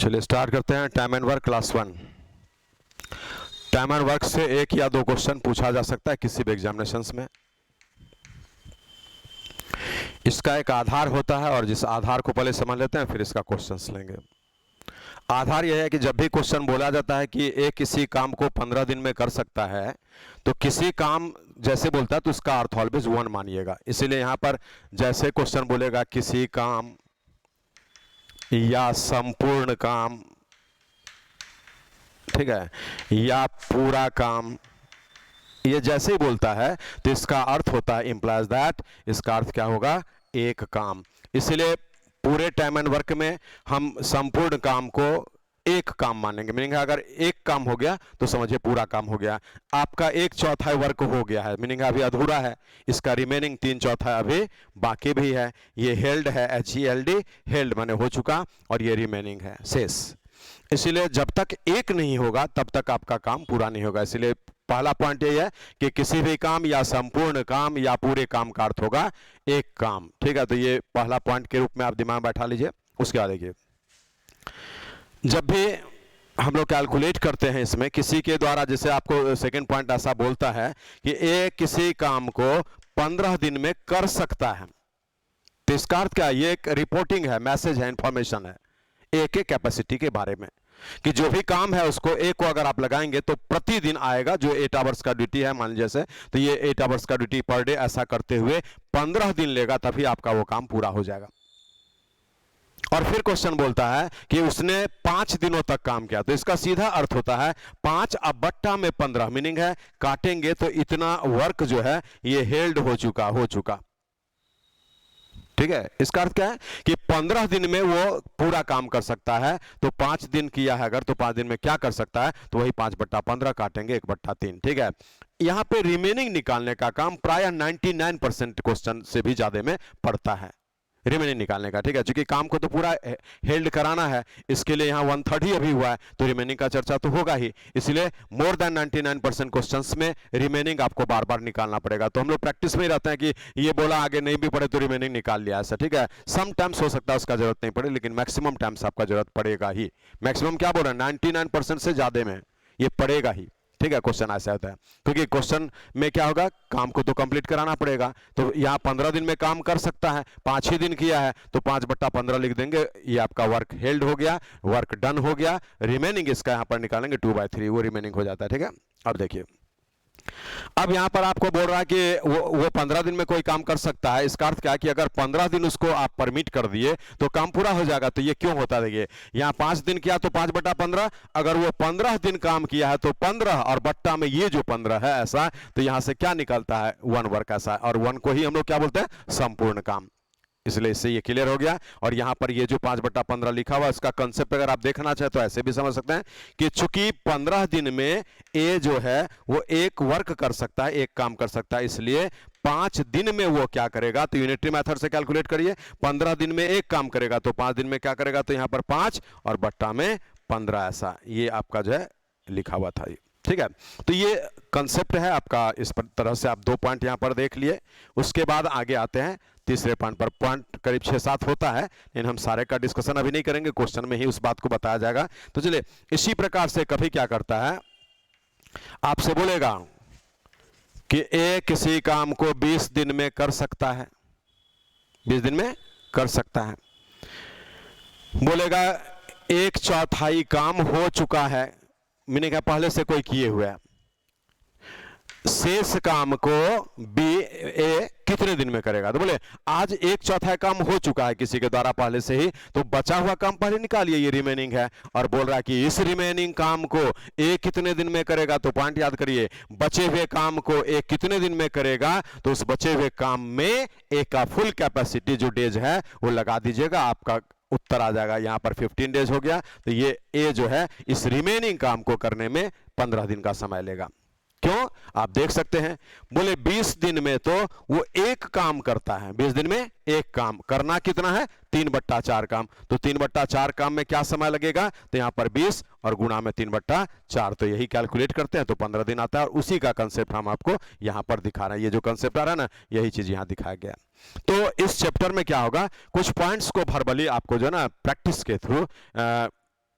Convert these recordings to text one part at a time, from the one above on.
चलिए स्टार्ट करते हैं। Time and work class 1। Time and work से एक या दो क्वेश्चन पूछा जा सकता है किसी भी एग्जामिनेशंस में। इसका एक आधार होता है और जिस आधार को पहले समझ लेते हैं फिर इसका क्वेश्चंस लेंगे। आधार यह है कि जब भी क्वेश्चन बोला जाता है कि एक किसी काम को 15 दिन में कर सकता है, तो किसी काम जैसे बोलता है तो उसका अर्थ ऑलवेज वन मानिएगा। इसीलिए यहां पर जैसे क्वेश्चन बोलेगा किसी काम या संपूर्ण काम, ठीक है, या पूरा काम, ये जैसे ही बोलता है तो इसका अर्थ होता है इंप्लाइज दैट, इसका अर्थ क्या होगा, एक काम। इसलिए पूरे टाइम एंड वर्क में हम संपूर्ण काम को एक काम मानेंगे। मीनिंग अगर एक काम हो गया तो समझिए पूरा काम हो गया। आपका 1/4 वर्क हो गया है, मीनिंग अभी अधूरा है, इसका रिमेनिंग 3/4 अभी बाकी भी है। ये हेल्ड है, HELD, हेल्ड माने हो चुका, और ये रिमेनिंग है, शेष। इसलिए जब तक एक नहीं होगा तब तक आपका काम पूरा नहीं होगा। इसलिए पहला पॉइंट यही है कि किसी भी काम या संपूर्ण काम या पूरे काम का अर्थ होगा एक काम। ठीक है, तो ये पहला पॉइंट के रूप में आप दिमाग में बैठा लीजिए। उसके बाद देखिए, जब भी हम लोग कैलकुलेट करते हैं इसमें किसी के द्वारा, जैसे आपको सेकंड पॉइंट ऐसा बोलता है कि एक किसी काम को 15 दिन में कर सकता है, तो इसका अर्थ क्या है, ये एक रिपोर्टिंग है, मैसेज है, इंफॉर्मेशन है एक एक कैपेसिटी के बारे में, कि जो भी काम है उसको एक को अगर आप लगाएंगे तो प्रतिदिन आएगा। जो 8 आवर्स का ड्यूटी है मान लीजिए जैसे, तो ये 8 आवर्स का ड्यूटी पर डे, ऐसा करते हुए 15 दिन लेगा, तभी आपका वो काम पूरा हो जाएगा। और फिर क्वेश्चन बोलता है कि उसने 5 दिनों तक काम किया, तो इसका सीधा अर्थ होता है 5 अब बट्टा में 15, मीनिंग है काटेंगे तो इतना वर्क जो है ये हेल्ड हो चुका। ठीक है, इसका अर्थ क्या है कि 15 दिन में वो पूरा काम कर सकता है। तो 5 दिन किया है अगर, तो 5 दिन में क्या कर सकता है, तो वही 5/15 काटेंगे 1/3। ठीक है, यहां पे रिमेनिंग निकालने का काम प्राय 99% क्वेश्चन से भी ज्यादा में पड़ता है, रिमेनिंग निकालने का। ठीक है, क्योंकि काम को तो पूरा हेल्ड कराना है, इसके लिए यहाँ 1/3 ही अभी हुआ है, तो रिमेनिंग का चर्चा तो होगा ही। इसलिए मोर देन 99% क्वेश्चंस में रिमेनिंग आपको बार बार निकालना पड़ेगा। तो हम लोग प्रैक्टिस में ही रहते हैं कि ये बोला आगे नहीं भी पड़े तो रिमेनिंग निकाल लिया, ऐसा। ठीक है, सम टाइम्स हो सकता है उसका जरूरत नहीं पड़े, लेकिन मैक्सिमम टाइम्स आपका जरूरत पड़ेगा ही। मैक्सिमम क्या बोल रहे हैं, 99% से ज्यादा में ये पड़ेगा ही। ठीक है, क्वेश्चन ऐसा होता है, क्योंकि क्वेश्चन में क्या होगा, काम को तो कंप्लीट कराना पड़ेगा। तो यहाँ 15 दिन में काम कर सकता है, 5 ही दिन किया है, तो 5/15 लिख देंगे, ये आपका वर्क हेल्ड हो गया, वर्क डन हो गया। रिमेनिंग इसका यहाँ पर निकालेंगे 2/3, वो रिमेनिंग हो जाता है। ठीक है, अब देखिए, अब यहां पर आपको बोल रहा है कि वो 15 दिन में कोई काम कर सकता है। इसका अर्थ क्या है कि अगर 15 दिन उसको आप परमिट कर दिए तो काम पूरा हो जाएगा। तो ये क्यों होता है, देखिए, यहां 5 दिन किया तो 5/15, अगर वो 15 दिन काम किया है तो 15, और बट्टा में ये जो 15 है ऐसा, तो यहां से क्या निकलता है, 1 वर्क ऐसा। और 1 को ही हम लोग क्या बोलते हैं, संपूर्ण काम। इसलिए इससे ये क्लियर हो गया। और यहां पर ये जो 5/15 लिखा हुआ, इसका कंसेप्ट अगर आप देखना चाहे तो ऐसे भी समझ सकते हैं कि चूंकि 15 दिन में ए जो है वो एक वर्क कर सकता है, एक काम कर सकता है, इसलिए 5 दिन में वो क्या करेगा, तो यूनिटरी मेथड से कैलकुलेट करिए। 15 दिन में एक काम करेगा तो 5 दिन में क्या करेगा, तो यहां पर 5 और बट्टा में 15, ऐसा ये आपका जो है लिखा हुआ था। ठीक है, तो ये कंसेप्ट है आपका। इस तरह से आप 2 पॉइंट यहां पर देख लिए। उसके बाद आगे आते हैं तीसरे पॉइंट पर। पॉइंट करीब 6-7 होता है, लेकिन हम सारे का डिस्कशन अभी नहीं करेंगे, क्वेश्चन में ही उस बात को बताया जाएगा। तो चलिए, इसी प्रकार से कभी क्या करता है, आपसे बोलेगा कि ए किसी काम को 20 दिन में कर सकता है, 20 दिन में कर सकता है। बोलेगा 1/4 काम हो चुका है, मीनिंग है पहले से कोई किए हुए है। शेष काम को ए कितने दिन में करेगा, तो बोले आज 1/4 काम हो चुका है किसी के द्वारा पहले से ही, तो बचा हुआ काम पहले निकालिए, ये रिमेनिंग है। और बोल रहा है कि इस रिमेनिंग काम को ए कितने दिन में करेगा, तो पॉइंट याद करिए, बचे हुए काम को ए कितने दिन में करेगा, तो उस बचे हुए काम में ए का फुल कैपेसिटी जो डेज है वो लगा दीजिएगा, आपका उत्तर आ जाएगा। यहां पर 15 डेज हो गया, तो ये ए जो है इस रिमेनिंग काम को करने में 15 दिन का समय लेगा। क्यों, आप देख सकते हैं, बोले 20 दिन में तो वो एक काम करता है, 20 दिन में एक काम करना कितना है, 3/4 काम। तो 3/4 काम में क्या समय लगेगा, तो यहां पर 20 और गुणा में 3/4, तो यही कैलकुलेट करते हैं तो 15 दिन आता है। और उसी का कंसेप्ट हम आपको यहां पर दिखा रहे हैं, ये जो कंसेप्ट आ रहा है ना, यही चीज यहां दिखाया गया। तो इस चैप्टर में क्या होगा, कुछ पॉइंट्स को वर्बली आपको जो है ना प्रैक्टिस के थ्रू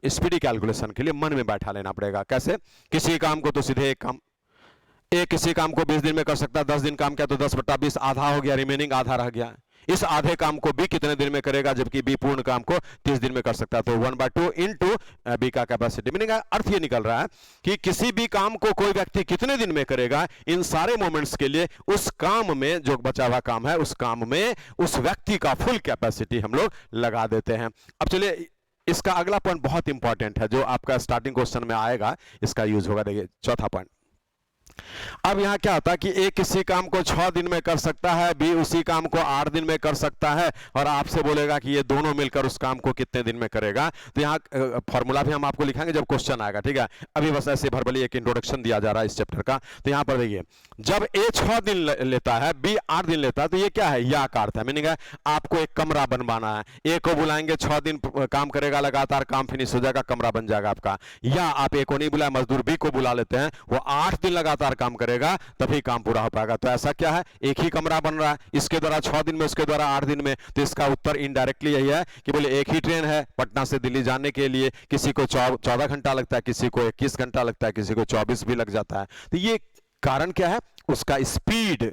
स्पीडी कैलकुलेशन के लिए मन में बैठा लेना पड़ेगा। कैसे? किसी काम को तो सीधे एक किसी काम को 20 दिन में कर सकता है, 10 दिन काम किया तो 10/20 आधा हो गया, रिमेनिंग आधा रह गया। इस आधे काम को बी कितने दिन में करेगा, जबकि बी पूर्ण काम को 30 दिन में कर सकता है। तो 1/2 इंटू बी का कैपेसिटी। मीनिंग अर्थ ये निकल रहा है कि किसी भी काम को कोई व्यक्ति कितने दिन में करेगा, इन सारे मोमेंट्स के लिए उस काम में जो बचा हुआ काम है, उस काम में उस व्यक्ति का फुल कैपेसिटी हम लोग लगा देते हैं। अब चलिए, इसका अगला पॉइंट बहुत इंपॉर्टेंट है, जो आपका स्टार्टिंग क्वेश्चन में आएगा, इसका यूज होगा। देखिए चौथा पॉइंट। अब यहां क्या होता है कि ए किसी काम को 6 दिन में कर सकता है, बी उसी काम को 8 दिन में कर सकता है, और आपसे बोलेगा कि ये दोनों मिलकर उस काम को कितने दिन में करेगा। तो यहाँ फॉर्मूला भी हम आपको लिखाएंगे जब क्वेश्चन आएगा, ठीक है। अभी बस ऐसे भरभली एक इंट्रोडक्शन दिया जा रहा है इस चैप्टर का। तो यहां पर देखिए, जब ए 6 दिन लेता है, बी 8 दिन लेता है, तो ये क्या है, या का अर्थ है। मीनिंग है आपको एक कमरा बनवाना है, ए को बुलाएंगे, 6 दिन काम करेगा, लगातार काम फिनिश हो जाएगा, कमरा बन जाएगा आपका। या आप ए को नहीं बुलाए, मजदूर बी को बुला लेते हैं, वो 8 दिन लगातार काम करेगा, तभी काम पूरा हो पाएगा। तो ऐसा क्या है, एक ही कमरा बन रहा है, इसके द्वारा 6 दिन में, उसके द्वारा 8 दिन में। तो इसका उत्तर इनडायरेक्टली यही है कि बोले एक ही ट्रेन है पटना से दिल्ली जाने के लिए, किसी को 14 घंटा लगता है, किसी को 21 घंटा लगता है, किसी को 24 भी लग जाता है। तो ये कारण क्या है, उसका स्पीड,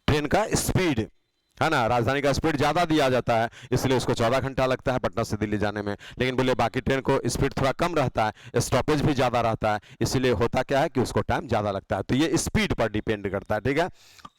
ट्रेन का स्पीड है ना, राजधानी का स्पीड ज्यादा दिया जाता है, इसलिए उसको 14 घंटा लगता है पटना से दिल्ली जाने में। लेकिन बोले बाकी ट्रेन को स्पीड थोड़ा कम रहता है, स्टॉपेज भी ज्यादा रहता है, इसलिए होता क्या है कि उसको टाइम ज्यादा लगता है। तो ये स्पीड पर डिपेंड करता है, ठीक है।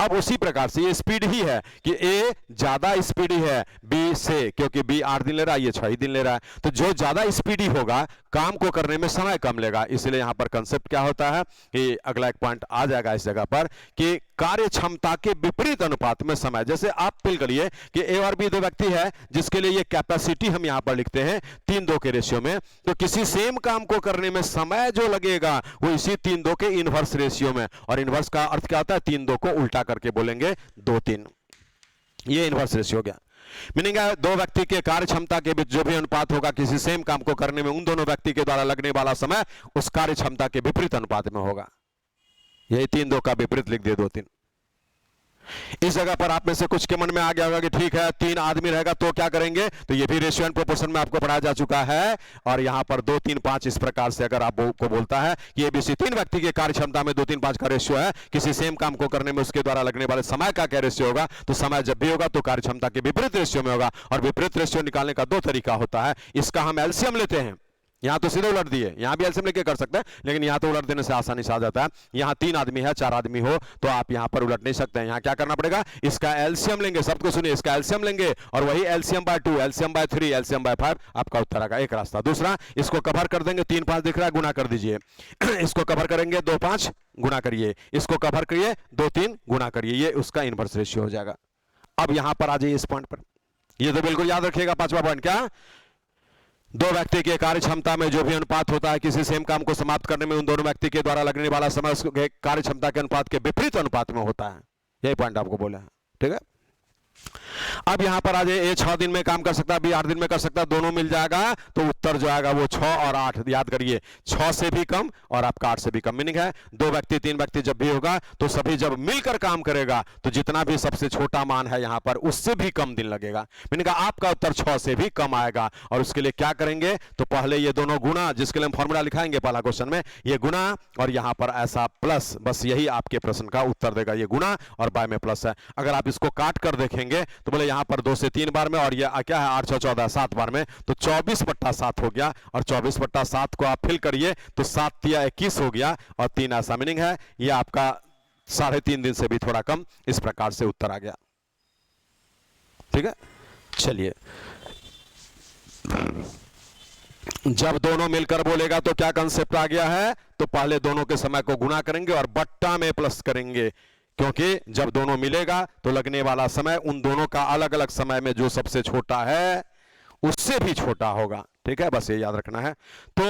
अब उसी प्रकार से ये स्पीड ही है कि ए ज्यादा स्पीडी है बी से, क्योंकि बी 8 दिन ले रहा है, ये 6 ही दिन ले रहा है। तो जो ज्यादा स्पीडी होगा, काम को करने में समय कम लेगा। इसलिए यहां पर कंसेप्ट क्या होता है कि अगला एक पॉइंट आ जाएगा इस जगह पर कि कार्य क्षमता के विपरीत अनुपात में समय। जैसे आप फील करिए कि ए और बी दो व्यक्ति है, जिसके लिए ये कैपेसिटी हम यहां पर लिखते हैं 3:2 के रेशियो में। तो किसी सेम काम को करने में समय जो लगेगा वो इसी 3:2 के इनवर्स रेशियो में। और इनवर्स का अर्थ क्या होता है, 3:2 को उल्टा करके बोलेंगे 2:3। ये इनवर्स रेशियो हो गया। मीनिंग है दो व्यक्ति के कार्य क्षमता के बीच जो भी अनुपात होगा किसी सेम काम को करने में, उन दोनों व्यक्ति के द्वारा लगने वाला समय उस कार्य क्षमता के विपरीत अनुपात में होगा। यही 3:2 का विपरीत लिख दिए 2:3। इस जगह पर आप में से कुछ के मन में आ गया होगा कि ठीक है 3 आदमी रहेगा तो क्या करेंगे, तो ये भी रेशियो एंड प्रोपोर्शन में आपको पढ़ाया जा चुका है। और यहां पर 2, 3, 5 इस प्रकार से अगर आपको बोलता है कि एबीसी 3 व्यक्ति के कार्य क्षमता में 2, 3, 5 का रेशियो है, किसी सेम काम को करने में उसके द्वारा लगने वाले समय का क्या रेशियो होगा, तो समय जब भी होगा तो कार्य क्षमता के विपरीत रेशियो में होगा। और विपरीत रेशियो निकालने का 2 तरीका होता है। इसका हम एलसीएम लेते हैं, यहां तो सीधे उलट दिए, यहां भी एलसीएम लेके कर सकते हैं, लेकिन यहां तो उलट देने से आसानी से आ जाता है। यहां 3 आदमी है, 4 आदमी हो तो आप यहां पर उलट नहीं सकते हैं। यहां क्या करना पड़ेगा, इसका एलसीएम लेंगे, शब्द को सुनिए, इसका एलसीएम लेंगे और वही LCM bye 2, LCM bye 3, LCM bye 5 आपका उत्तर आएगा। एक रास्ता। दूसरा, इसको कवर कर देंगे, 3, 5 दिख रहा है, गुना कर दीजिए। इसको कवर करेंगे 2, 5 गुना करिए, इसको कवर करिए 2, 3 गुना करिए, ये उसका इनवर्स रेशियो हो जाएगा। अब यहां पर आ जाइए इस पॉइंट पर, ये तो बिल्कुल याद रखिएगा। 5वां पॉइंट क्या, दो व्यक्ति के कार्य क्षमता में जो भी अनुपात होता है किसी सेम काम को समाप्त करने में उन दोनों व्यक्ति के द्वारा लगने वाला समय उसके कार्य क्षमता के अनुपात के विपरीत अनुपात में होता है। यही पॉइंट आपको बोला है, ठीक है। अब यहां पर आ जाए, ए 6 दिन में काम कर सकता है, बी 8 दिन में कर सकता है, दोनों मिल जाएगा तो उत्तर जो आएगा वो 6 और 8। याद करिए, 6 से भी कम और आपका 8 से भी कम। मीनिंग है 2 व्यक्ति 3 व्यक्ति जब भी होगा तो सभी जब मिलकर काम करेगा तो जितना भी सबसे छोटा मान है यहां पर उससे भी कम दिन लगेगा। मीनिंग आपका उत्तर 6 से भी कम आएगा। और उसके लिए क्या करेंगे, तो पहले ये दोनों गुना, जिसके लिए हम फॉर्मूला लिखाएंगे पहला क्वेश्चन में, ये गुना और यहां पर ऐसा प्लस, बस यही आपके प्रश्न का उत्तर देगा। ये गुना और बाय में प्लस है। अगर आप इसको काट कर देखेंगे तो बोले यहां पर 2 से 3 बार में और ये क्या है 8, 6, 14 7 बार में, तो 24/7 हो गया। और 24/7 को आप फिल करिए तो 7 तिया 21 हो गया और 3 ऐसा। मीनिंग है ये आपका 3.5 दिन से भी थोड़ा कम। इस प्रकार से उत्तर आ गया, ठीक है। चलिए, जब दोनों मिलकर बोलेगा तो क्या कंसेप्ट आ गया है, तो पहले दोनों के समय को गुना करेंगे और बट्टा में प्लस करेंगे, क्योंकि जब दोनों मिलेगा तो लगने वाला समय उन दोनों का अलग अलग समय में जो सबसे छोटा है उससे भी छोटा होगा, ठीक है। बस ये याद रखना है। तो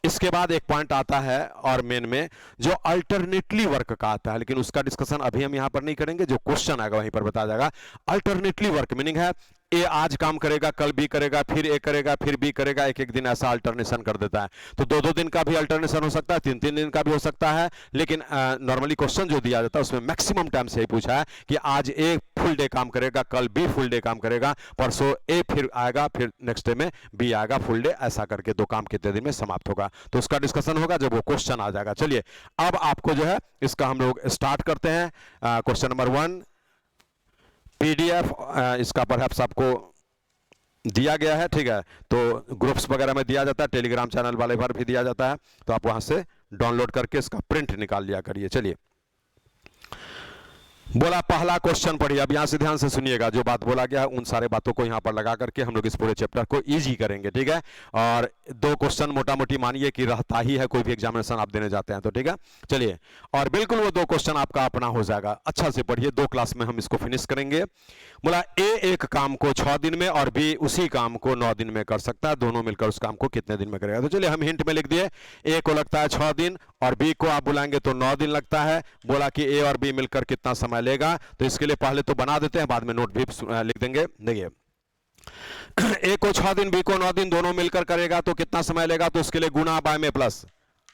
इसके बाद एक पॉइंट आता है और मेन में जो अल्टरनेटली वर्क का आता है, लेकिन उसका डिस्कशन अभी हम यहां पर नहीं करेंगे, जो क्वेश्चन आएगा वहीं पर बताया जाएगा। अल्टरनेटली वर्क मीनिंग है ए आज काम करेगा, कल बी करेगा, फिर ए करेगा, फिर बी करेगा, एक एक दिन ऐसा अल्टरनेशन कर देता है। तो दो दो दिन का भी अल्टरनेशन हो सकता है, तीन तीन दिन का भी हो सकता है, लेकिन नॉर्मली क्वेश्चन जो दिया जाता है उसमें मैक्सिमम टाइम से ही पूछा है कि आज ए फुल डे काम करेगा, कल बी फुल डे काम करेगा, परसों ए फिर आएगा, फिर नेक्स्ट डे में बी आएगा फुल डे, ऐसा करके दो काम कितने दिन में समाप्त होगा। तो उसका डिस्कशन होगा जब वो क्वेश्चन आ जाएगा। चलिए अब आपको जो है इसका हम लोग स्टार्ट करते हैं। क्वेश्चन नंबर 1 पीडीएफ इसका परहैप्स आपको दिया गया है, ठीक है। तो ग्रुप्स वगैरह में दिया जाता है, टेलीग्राम चैनल वाले पर भी दिया जाता है, तो आप वहां से डाउनलोड करके इसका प्रिंट निकाल लिया करिए। चलिए बोला पहला क्वेश्चन पढ़िए। अब यहां से ध्यान से सुनिएगा, जो बात बोला गया है उन सारे बातों को यहां पर लगा करके हम लोग इस पूरे चैप्टर को इजी करेंगे, ठीक है। और दो क्वेश्चन मोटा मोटी मानिए कि रहता ही है, कोई भी एग्जामिनेशन आप देने जाते हैं तो, ठीक है। चलिए और बिल्कुल वो दो क्वेश्चन आपका अपना हो जाएगा। अच्छा से पढ़िए, 2 क्लास में हम इसको फिनिश करेंगे। बोला ए एक काम को 6 दिन में और बी उसी काम को 9 दिन में कर सकता है, दोनों मिलकर उस काम को कितने दिन में करेगा। तो चलिए हम हिंट में लिख दिए, ए को लगता है 6 दिन और बी को आप बुलाएंगे तो 9 दिन लगता है। बोला कि ए और बी मिलकर कितना समय लेगा, तो इसके लिए पहले तो बना देते हैं, बाद में नोट भी लिख देंगे। देखिए ए को 6 दिन, बी को 9 दिन, दोनों मिलकर करेगा तो कितना समय लेगा, तो उसके लिए गुना बाय में प्लस,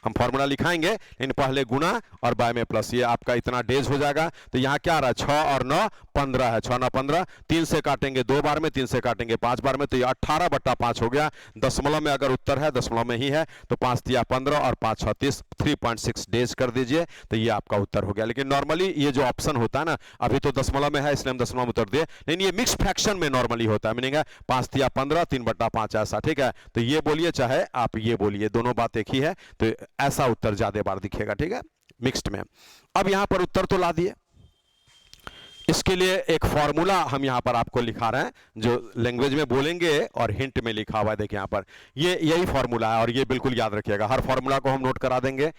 हम फॉर्मूला लिखाएंगे लेकिन पहले गुना और बाय में प्लस, ये आपका इतना डेज हो जाएगा। तो यहाँ क्या आ रहा है, 6 और 9 15 है, 6 9 15, 3 से काटेंगे 2 बार में, 3 से काटेंगे 5 बार में, तो ये 18/5 हो गया। दशमलव में अगर उत्तर है, दशमलव में ही है, तो 5 तिया 15 और 5 6 30, 3.6 डेज कर दीजिए, तो ये आपका उत्तर हो गया। लेकिन नॉर्मली ये जो ऑप्शन होता है ना, अभी तो दशमलव में है इसलिए हम दशमलव में उत्तर दिए, लेकिन ये मिक्स फ्रैक्शन में नॉर्मली होता है, मीनिंग है 5 तिया 15, 3/5 ऐसा, ठीक है। तो ये बोलिए चाहे आप ये बोलिए, दोनों बात एक ही है, तो ऐसा उत्तर ज्यादा बार दिखेगा, ठीक है, मिक्स्ड में। अब यहां पर उत्तर तो ला दिए, इसके लिए एक फॉर्मूला हम यहां पर आपको लिखा रहे हैं, जो लैंग्वेज में बोलेंगे और हिंट में लिखा हुआ है। देखिए यहां पर ये यही फॉर्मूला है और ये बिल्कुल याद रखिएगा, हर फॉर्मूला को हम नोट करा देंगे।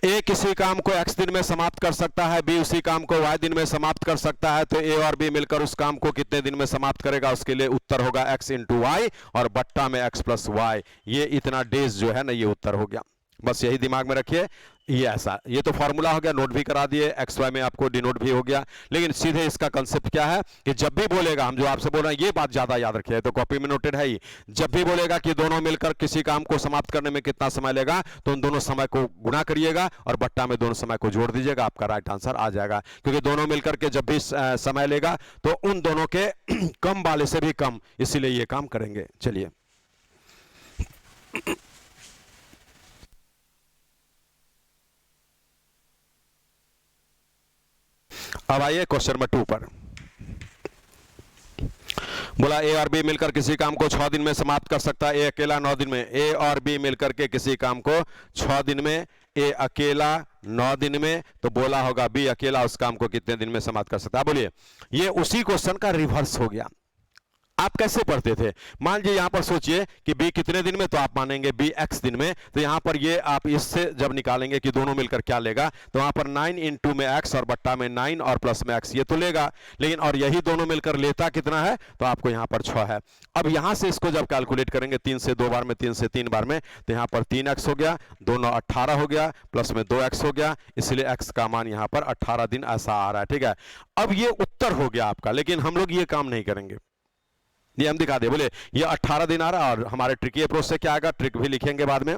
ए किसी काम को x दिन में समाप्त कर सकता है, बी उसी काम को y दिन में समाप्त कर सकता है, तो ए और बी मिलकर उस काम को कितने दिन में समाप्त करेगा, उसके लिए उत्तर होगा x इंटू वाई और बट्टा में x प्लस वाई, ये इतना डेज जो है ना, ये उत्तर हो गया। बस यही दिमाग में रखिए, ये ऐसा, ये तो फॉर्मूला हो गया, नोट भी करा दिए, एक्स वाई में आपको डिनोट भी हो गया। लेकिन सीधे इसका कंसेप्ट क्या है कि जब भी बोलेगा, हम जो आपसे बोल रहे हैं ये बात ज्यादा याद रखिए, तो कॉपी में नोटेड है ही, जब भी बोलेगा कि दोनों मिलकर किसी काम को समाप्त करने में कितना समय लेगा, तो उन दोनों समय को गुणा करिएगा और बट्टा में दोनों समय को जोड़ दीजिएगा, आपका राइट आंसर आ जाएगा। क्योंकि दोनों मिलकर के जब भी समय लेगा तो उन दोनों के कम वाले से भी कम, इसीलिए ये काम करेंगे। चलिए अब आइए क्वेश्चन नंबर 2 पर। बोला ए और बी मिलकर किसी काम को 6 दिन में समाप्त कर सकता है, ए अकेला 9 दिन में। ए और बी मिलकर के किसी काम को 6 दिन में, ए अकेला 9 दिन में, तो बोला होगा बी अकेला उस काम को कितने दिन में समाप्त कर सकता है। बोलिए, ये उसी क्वेश्चन का रिवर्स हो गया। आप कैसे पढ़ते थे, मान लीजिए यहां पर सोचिए कि बी कितने दिन में, तो आप मानेंगे बी एक्स दिन में, तो यहां पर ये आप इससे जब निकालेंगे कि दोनों मिलकर क्या लेगा, तो वहां पर 9 इंटू में एक्स और बट्टा में 9 और प्लस में एक्स, ये तो लेगा। लेकिन और यही दोनों मिलकर लेता कितना है, तो आपको यहां पर 6 है। अब यहां से इसको जब कैलकुलेट करेंगे 3 से 2 बार में, 3 से 3 बार में, तो यहां पर 3x हो गया, दोनों 18 हो गया, प्लस में 2x हो गया, इसलिए x का मान यहां पर 18 दिन ऐसा आ रहा है, ठीक है। अब ये उत्तर हो गया आपका, लेकिन हम लोग ये काम नहीं करेंगे, ये हम दिखा दे। बोले ये 18 दिन आ रहा, और हमारे ट्रिकी अप्रोच से क्या आएगा, ट्रिक भी लिखेंगे बाद में।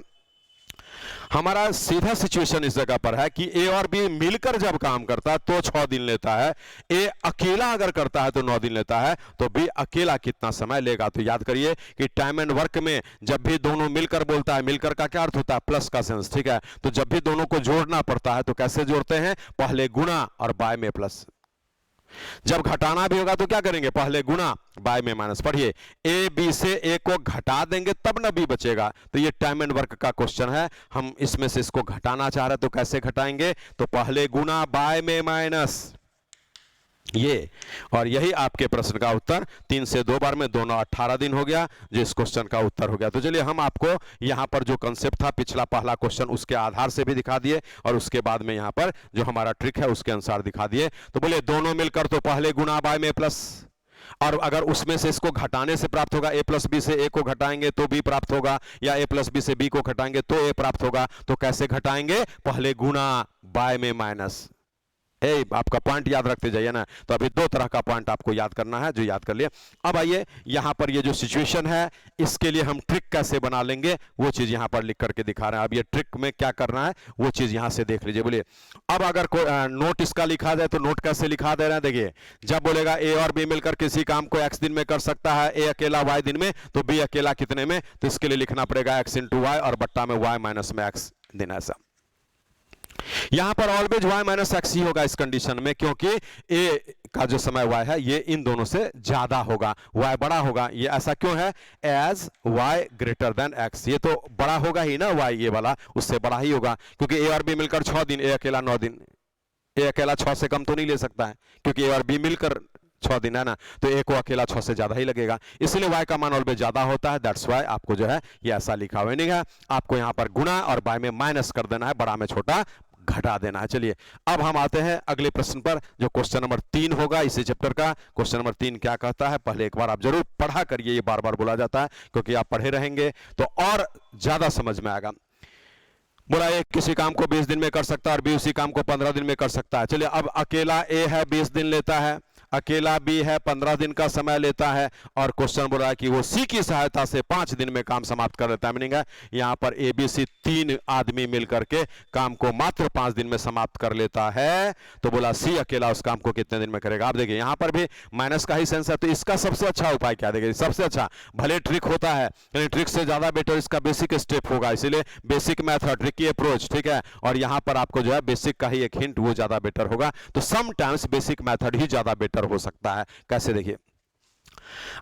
हमारा सीधा सिचुएशन इस जगह पर है कि ए और बी मिलकर जब काम करता है तो 6 दिन लेता है, ए अकेला अगर करता है तो 9 दिन लेता है, तो बी अकेला कितना समय लेगा। तो याद करिए कि टाइम एंड वर्क में जब भी दोनों मिलकर बोलता है, मिलकर का क्या अर्थ होता है, प्लस का सेंस, ठीक है। तो जब भी दोनों को जोड़ना पड़ता है तो कैसे जोड़ते हैं, पहले गुणा और बाय में प्लस। जब घटाना भी होगा तो क्या करेंगे, पहले गुणा बाय में माइनस। पढ़िए, ए बी से ए को घटा देंगे तब ना बी बचेगा, तो ये टाइम एंड वर्क का क्वेश्चन है। हम इसमें से इसको घटाना चाह रहे हैं तो कैसे घटाएंगे, तो पहले गुणा बाय में माइनस, ये, और यही आपके प्रश्न का उत्तर। 3 से 2 बार में दोनों 18 दिन हो गया, जो इस क्वेश्चन का उत्तर हो गया। तो चलिए हम आपको यहां पर जो कंसेप्ट था पिछला पहला क्वेश्चन, उसके आधार से भी दिखा दिए, और उसके बाद में यहां पर जो हमारा ट्रिक है उसके अनुसार दिखा दिए। तो बोले दोनों मिलकर तो पहले गुणा बाय में प्लस, और अगर उसमें से इसको घटाने से प्राप्त होगा, ए प्लस बी से ए को घटाएंगे तो बी प्राप्त होगा, या ए प्लस बी से बी को घटाएंगे तो ए प्राप्त होगा। तो कैसे घटाएंगे, पहले गुणा बाय में माइनस, आपका पॉइंट याद रखते जाइए ना। तो अभी दो तरह का पॉइंट आपको याद करना है, जो याद कर लिए। अब आइए यहां पर ये जो सिचुएशन है, इसके लिए हम ट्रिक कैसे बना लेंगे वो चीज यहां पर लिख करके दिखा रहे हैं। अब ये ट्रिक में क्या करना है वो चीज यहां से देख लीजिए। बोलिए अब अगर नोट इसका लिखा जाए तो नोट कैसे लिखा दे रहे हैं, देखिए जब बोलेगा ए और बी मिलकर किसी काम को एक्स दिन में कर सकता है, ए अकेला वाई दिन में, तो बी अकेला कितने में, तो इसके लिए लिखना पड़ेगा एक्स इंटू वाई और बट्टा में वाई माइनस में एक्स दिन। ऐसा यहां पर ऑलवेज y माइनस एक्स ही होगा इस कंडीशन में, क्योंकि a का जो समय y है ये इन दोनों से ज्यादा होगा, y बड़ा होगा। ये ऐसा क्यों है, as y greater than x, ये तो बड़ा होगा ही ना, y ये वाला उससे बड़ा ही होगा, क्योंकि a और b मिलकर 6 दिन, a अकेला 9 दिन, a अकेला 6 से कम तो नहीं ले सकता है, क्योंकि a और b मिलकर 6 दिन है ना, तो a को अकेला 6 से ज्यादा ही लगेगा, इसलिए y का मान ऑलवेज ज्यादा होता है। दैट्स वाई आपको जो है ये ऐसा लिखा हुआ नहीं है, आपको यहां पर गुणा और y में माइनस कर देना है, बड़ा में छोटा घटा देना है। चलिए अब हम आते हैं अगले प्रश्न पर, जो क्वेश्चन नंबर 3 होगा इसी चैप्टर का। क्वेश्चन नंबर 3 क्या कहता है, पहले एक बार आप जरूर पढ़ा करिए, ये बार बार बोला जाता है, क्योंकि आप पढ़े रहेंगे तो और ज्यादा समझ में आएगा। बोला एक किसी काम को 20 दिन में कर सकता है और बी उसी काम को 15 दिन में कर सकता है। चलिए अब अकेला ए है 20 दिन लेता है, अकेला बी है 15 दिन का समय लेता है, और क्वेश्चन बोल रहा है कि वो सी की सहायता से 5 दिन में काम समाप्त कर लेता है। मीनिंग है यहां पर ए बी सी 3 आदमी मिलकर के काम को मात्र 5 दिन में समाप्त कर लेता है, तो बोला सी अकेला उस काम को कितने दिन में करेगा। आप देखिए यहां पर भी माइनस का ही सेंस है, तो इसका सबसे अच्छा उपाय क्या देखिए, सबसे अच्छा भले ट्रिक होता है लेकिन ट्रिक से ज्यादा बेटर इसका बेसिक स्टेप होगा, इसीलिए बेसिक मेथड ट्रिकी अप्रोच, ठीक है। और यहां पर आपको जो है बेसिक का ही एक हिंट वो ज्यादा बेटर होगा, तो समटाइम्स बेसिक मेथड ही ज्यादा बेटर हो सकता है। कैसे देखिए,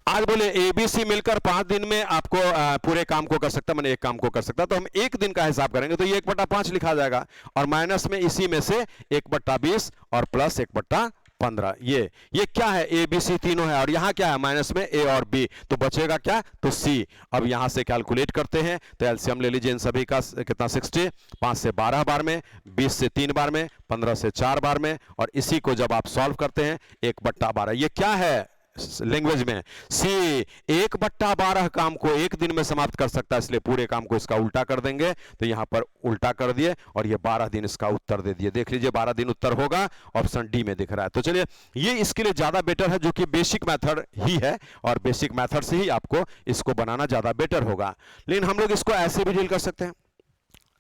आज बोले एबीसी मिलकर 5 दिन में आपको पूरे काम को कर सकता है, मैंने एक काम को कर सकता, तो हम एक दिन का हिसाब करेंगे तो ये 1/5 लिखा जाएगा, और माइनस में इसी में से 1/20 और प्लस 1/15। ये क्या है, ए बी सी तीनों है, और यहां क्या है माइनस में ए और बी, तो बचेगा क्या, तो सी। अब यहां से कैलकुलेट करते हैं, तो एलसीएम ले लीजिए इन सभी का, कितना 60, 5 से 12 बार में, 20 से 3 बार में, 15 से 4 बार में, और इसी को जब आप सॉल्व करते हैं 1/12। ये क्या है लैंग्वेज में, सी 1/12 काम को एक दिन में समाप्त कर सकता है, इसलिए पूरे काम को इसका उल्टा कर देंगे, तो यहां पर उल्टा कर दिए और ये 12 दिन इसका उत्तर दे दिए। देख लीजिए 12 दिन उत्तर होगा, ऑप्शन डी में दिख रहा है। तो चलिए ये इसके लिए ज्यादा बेटर है, जो कि बेसिक मेथड ही है, और बेसिक मेथड से ही आपको इसको बनाना ज्यादा बेटर होगा। लेकिन हम लोग इसको ऐसे भी डील कर सकते हैं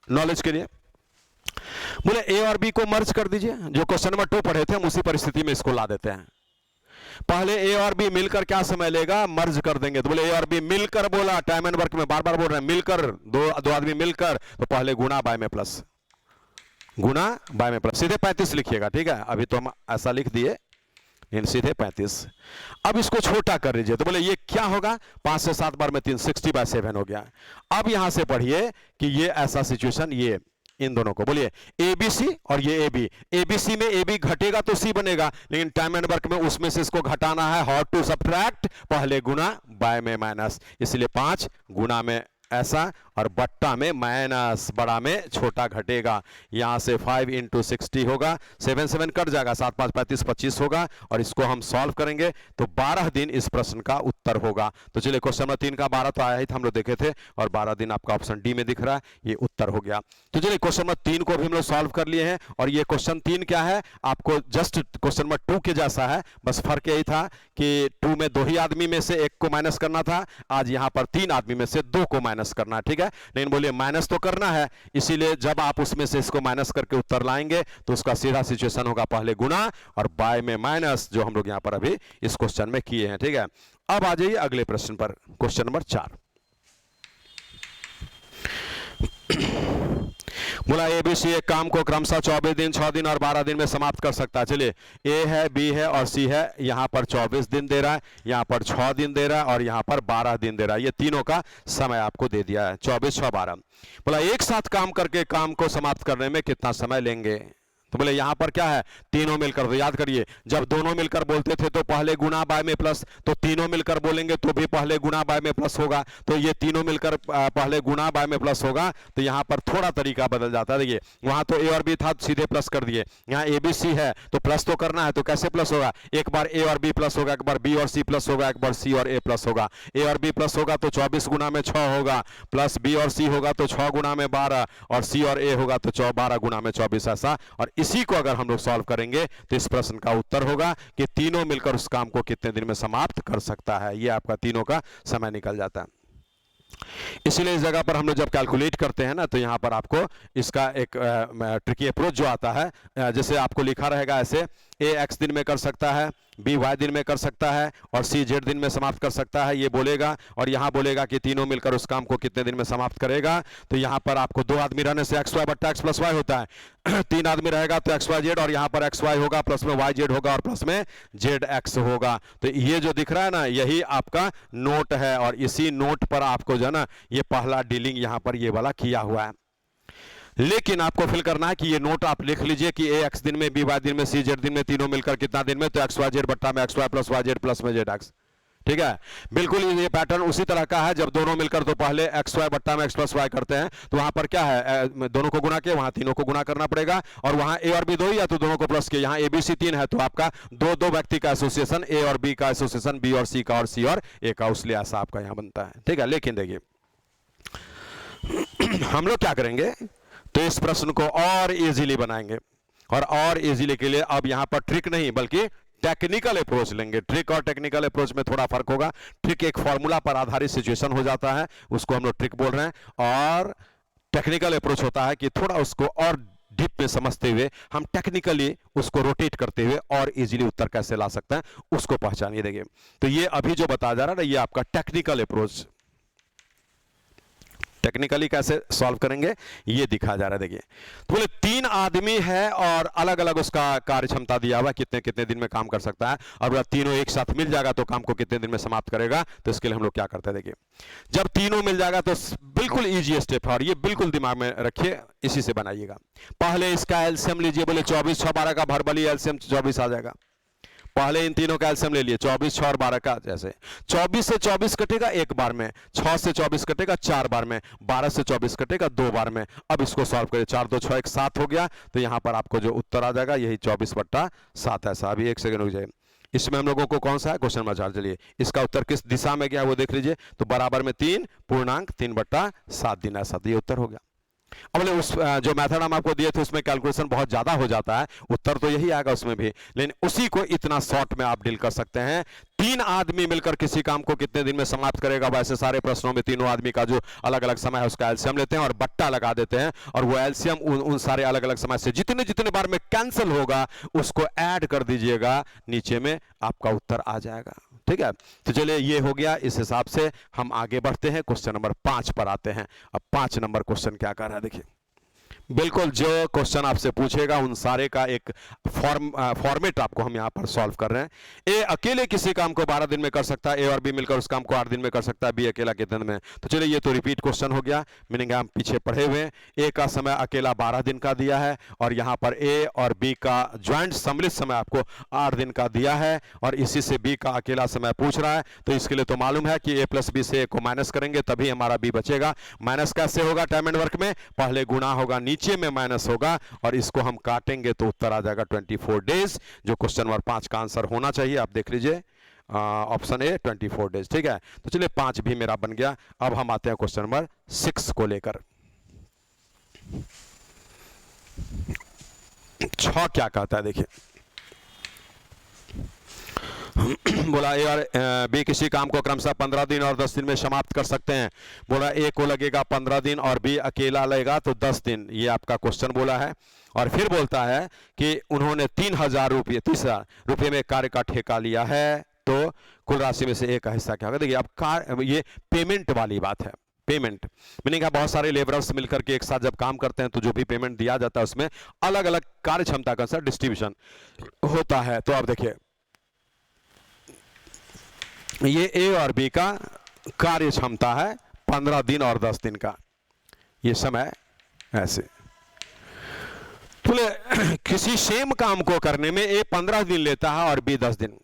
नॉलेज के लिए, बोले ए और बी को मर्ज कर दीजिए, जो क्वेश्चन नंबर 2 पढ़े थे हम उसी परिस्थिति में इसको ला देते हैं। पहले ए और बी मिलकर क्या समय लेगा, मर्ज कर देंगे, तो बोले ए और बी मिलकर, बोला टाइम एंड वर्क में बार बार बोल रहे हैं मिलकर, दो आदमी मिलकर, तो पहले गुणा बाय में प्लस, गुणा बाय में प्लस, सीधे 35 लिखिएगा, ठीक है। अभी तो हम ऐसा लिख दिए, इन सीधे 35। अब इसको छोटा कर लीजिए, तो बोले ये क्या होगा, 5 से 7 बार में 3, 60/7 हो गया। अब यहां से पढ़िए कि ये ऐसा सिचुएशन, ये इन दोनों को बोलिए एबीसी और ये एबी, एबीसी में एबी घटेगा तो सी बनेगा, लेकिन टाइम एंड वर्क में उसमें से इसको घटाना है, हाउ टू सब्ट्रैक्ट, पहले गुना बाय में माइनस, इसलिए 5 गुना में ऐसा और बट्टा में माइनस, बड़ा में छोटा घटेगा। यहां से 5 × 60 होगा, 7 7 कट जाएगा, 7 5 35 25 होगा, और इसको हम सॉल्व करेंगे तो 12 दिन इस प्रश्न का उत्तर होगा। तो चलिए क्वेश्चन नंबर 3 का 12 तो आया ही था, हम लोग देखे थे, और 12 दिन आपका ऑप्शन डी में दिख रहा है, ये उत्तर हो गया। तो चलिए क्वेश्चन नंबर 3 को भी हम लोग सॉल्व कर लिए हैं, और ये क्वेश्चन 3 क्या है, आपको जस्ट क्वेश्चन नंबर 2 के जैसा है, बस फर्क यही था कि 2 में 2 ही आदमी में से 1 को माइनस करना था, आज यहां पर 3 आदमी में से 2 को माइनस करना है, ठीक है। लेकिन बोलिए माइनस तो करना है, इसीलिए जब आप उसमें से इसको माइनस करके उत्तर लाएंगे तो उसका सीधा सिचुएशन होगा पहले गुना और बाय में माइनस, जो हम लोग यहां पर अभी इस क्वेश्चन में किए हैं, ठीक है। अब आ जाइए अगले प्रश्न पर, क्वेश्चन नंबर 4। बोला एबीसी एक काम को क्रमशः 24 दिन, 6 दिन और 12 दिन में समाप्त कर सकता है। चलिए ए है, बी है और सी है, यहां पर 24 दिन दे रहा है, यहां पर 6 दिन दे रहा है, और यहां पर 12 दिन दे रहा है। ये तीनों का समय आपको दे दिया है, 24 6 12। बोला एक साथ काम करके काम को समाप्त करने में कितना समय लेंगे, तो बोले यहां पर क्या है, तीनों मिलकर, तो याद करिए जब दोनों मिलकर बोलते थे तो पहले गुना बाय में प्लस, तो तीनों मिलकर बोलेंगे तो भी पहले गुना बाय में प्लस होगा, तो ये तीनों मिलकर पहले गुना बाय में प्लस होगा, तो यहां पर थोड़ा तरीका बदल जाता है। देखिए वहां तो ए और बी था, सीधे प्लस कर दिए, यहाँ ए बी सी है तो प्लस तो करना है, तो कैसे प्लस होगा, एक बार ए और बी प्लस होगा, एक बार बी और सी प्लस होगा, एक बार सी और ए प्लस होगा। ए और बी प्लस होगा तो 24 गुना में 6 होगा, प्लस बी और सी होगा तो 6 गुना में 12, और सी और ए होगा तो 12 गुना में 24, ऐसा। और इसी को अगर हम लोग सॉल्व करेंगे तो इस प्रश्न का उत्तर होगा कि तीनों मिलकर उस काम को कितने दिन में समाप्त कर सकता है। ये आपका तीनों का समय निकल जाता है। इसलिए इस जगह पर हम लोग जब कैलकुलेट करते हैं ना, तो यहाँ पर आपको इसका एक ट्रिकी अप्रोच जो आता है, जैसे आपको लिखा रहेगा ऐसे, ए एक्स दिन में कर सकता है, बी वाई दिन में कर सकता है और सी जेड दिन में समाप्त कर सकता है, ये बोलेगा। और यहाँ बोलेगा कि तीनों मिलकर उस काम को कितने दिन में समाप्त करेगा। तो यहाँ पर आपको दो आदमी रहने से एक्स वाई बट्टा एक्स प्लस वाई होता है, तीन आदमी रहेगा तो एक्स वाई जेड, और यहाँ पर एक्स वाई होगा प्लस में वाई जेड होगा और प्लस में जेड एक्स होगा। तो ये जो दिख रहा है ना, यही आपका नोट है, और इसी नोट पर आपको जो है ना ये पहला डीलिंग यहाँ पर ये वाला किया हुआ है। लेकिन आपको फिल करना है कि ये नोट आप लिख लीजिए कि ए एक्स दिन में, बी वाई दिन में, सी जेड दिन में, तीनों मिलकर कितना दिन में, तो एक्स वाई जेड बट्टा में X Y plus Y Z plus में जेड एक्स। ठीक है, बिल्कुल ये पैटर्न उसी तरह का है। जब दोनों मिलकर तो पहले एक्स वाई बट्टा में एक्स प्लस वाई करते हैं, तो वहां पर क्या है, दोनों को गुना किया, वहां तीनों को गुना करना पड़ेगा, और वहां ए और बी दो ही है तो दोनों को प्लस किया। यहाँ ए बी सी तीन है तो आपका दो दो व्यक्ति का एसोसिएशन, ए और बी का एसोसिएशन, बी और सी का, और सी और ए का, उसलिए ऐसा आपका यहाँ बनता है। ठीक है, लेकिन देखिए हम लोग क्या करेंगे, तो इस प्रश्न को और इजीली बनाएंगे, और इजीली के लिए अब यहां पर ट्रिक नहीं बल्कि टेक्निकल अप्रोच लेंगे। ट्रिक और टेक्निकल अप्रोच में थोड़ा फर्क होगा। ट्रिक एक फॉर्मूला पर आधारित सिचुएशन हो जाता है, उसको हम लोग ट्रिक बोल रहे हैं, और टेक्निकल अप्रोच होता है कि थोड़ा उसको और डीप में समझते हुए हम टेक्निकली उसको रोटेट करते हुए और इजीली उत्तर कैसे ला सकते हैं उसको पहचानिए। देखिए, तो ये अभी जो बताया जा रहा है ना, ये आपका टेक्निकल अप्रोच, टेक्निकली कैसे सॉल्व करेंगे ये दिखा जा रहा है। देखिए, तो बोले तीन आदमी है और अलग अलग उसका कार्य क्षमता दिया हुआ, कितने कितने दिन में काम कर सकता है, और तीनों एक साथ मिल जाएगा तो काम को कितने दिन में समाप्त करेगा। तो इसके लिए हम लोग क्या करते हैं, देखिए जब तीनों मिल जाएगा तो बिल्कुल इजी स्टेप है, और ये बिल्कुल दिमाग में रखिए, इसी से बनाइएगा। पहले इसका एलसीएम लीजिए, बोले 24 6 12 का भरबली एलसीएम 24 आ जाएगा। पहले इन तीनों का एलसीएम ले लिए, 24 6 और 12 का, जैसे 24 से 24 कटेगा एक बार में, 6 से 24 कटेगा 4 बार में, 12 से 24 कटेगा 2 बार में। अब इसको सॉल्व करिए, 4 2 6 1 7 हो गया, तो यहां पर आपको जो उत्तर आ जाएगा यही 24/7 ऐसा। अभी एक सेकंड रुक जाइए, इसमें हम लोगों को कौन सा है क्वेश्चन नंबर 4, चलिए इसका उत्तर किस दिशा में गया वो देख लीजिए। तो बराबर में 3 पूर्णांक 3/7 दिन, ऐसा तो ये उत्तर हो गया। अब उस जो मेथड हम आपको दिए थे उसमें कैलकुलेशन बहुत ज्यादा हो जाता है, उत्तर तो यही आएगा उसमें भी, लेकिन उसी को इतना शॉर्ट में आप डील कर सकते हैं। तीन आदमी मिलकर किसी काम को कितने दिन में समाप्त करेगा, वैसे सारे प्रश्नों में तीनों आदमी का जो अलग अलग समय है उसका एलसीएम लेते हैं और बट्टा लगा देते हैं, और वो एलसीएम उन सारे अलग अलग समय से जितने जितने बार में कैंसिल होगा उसको ऐड कर दीजिएगा, नीचे में आपका उत्तर आ जाएगा। ठीक है, तो चलिए ये हो गया। इस हिसाब से हम आगे बढ़ते हैं, क्वेश्चन नंबर 5 पर आते हैं। अब 5 नंबर क्वेश्चन क्या कर रहा है, देखिए बिल्कुल जो क्वेश्चन आपसे पूछेगा उन सारे का एक फॉर्मेट आपको हम यहां पर सॉल्व कर रहे हैं। ए अकेले किसी काम को 12 दिन में कर सकता है, ए और बी मिलकर उस काम को 8 दिन में कर सकता है, बी अकेला कितने दिन में। तो चलिए ये तो रिपीट क्वेश्चन हो गया, मीनिंग हम पीछे पढ़े हुए हैं। ए का समय अकेला 12 दिन का दिया है, और यहां पर ए और बी का ज्वाइंट सम्मिलित समय आपको 8 दिन का दिया है, और इसी से बी का अकेला समय पूछ रहा है। तो इसके लिए तो मालूम है कि ए प्लस बी से ए को माइनस करेंगे तभी हमारा बी बचेगा। माइनस कैसे होगा टाइम एंड वर्क में, पहले गुणा होगा, नीचे में माइनस होगा, और इसको हम काटेंगे तो उत्तर आ जाएगा 24 डेज, जो क्वेश्चन नंबर 5 का आंसर होना चाहिए। आप देख लीजिए ऑप्शन ए 24 डेज। ठीक है, तो चलिए 5 भी मेरा बन गया। अब हम आते हैं क्वेश्चन नंबर 6 को लेकर। 6 क्या कहता है, देखिए बोला ए और बी किसी काम को क्रमशः 15 दिन और 10 दिन में समाप्त कर सकते हैं। बोला ए को लगेगा 15 दिन और बी अकेला लगेगा तो 10 दिन, ये आपका क्वेश्चन बोला है। और फिर बोलता है कि उन्होंने 3000 रुपये में कार्य का ठेका लिया है, तो कुल राशि में से एक का हिस्सा क्या होगा। देखिए अब ये पेमेंट वाली बात है, पेमेंट मीनिंग है बहुत सारे लेबरर्स मिलकर के एक साथ जब काम करते हैं तो जो भी पेमेंट दिया जाता है उसमें अलग अलग कार्य क्षमता का अनुसार डिस्ट्रीब्यूशन होता है। तो अब देखिए ये ए और बी का कार्य क्षमता है 15 दिन और 10 दिन का, ये समय ऐसे। बोले किसी सेम काम को करने में ए 15 दिन लेता है और बी 10 दिन।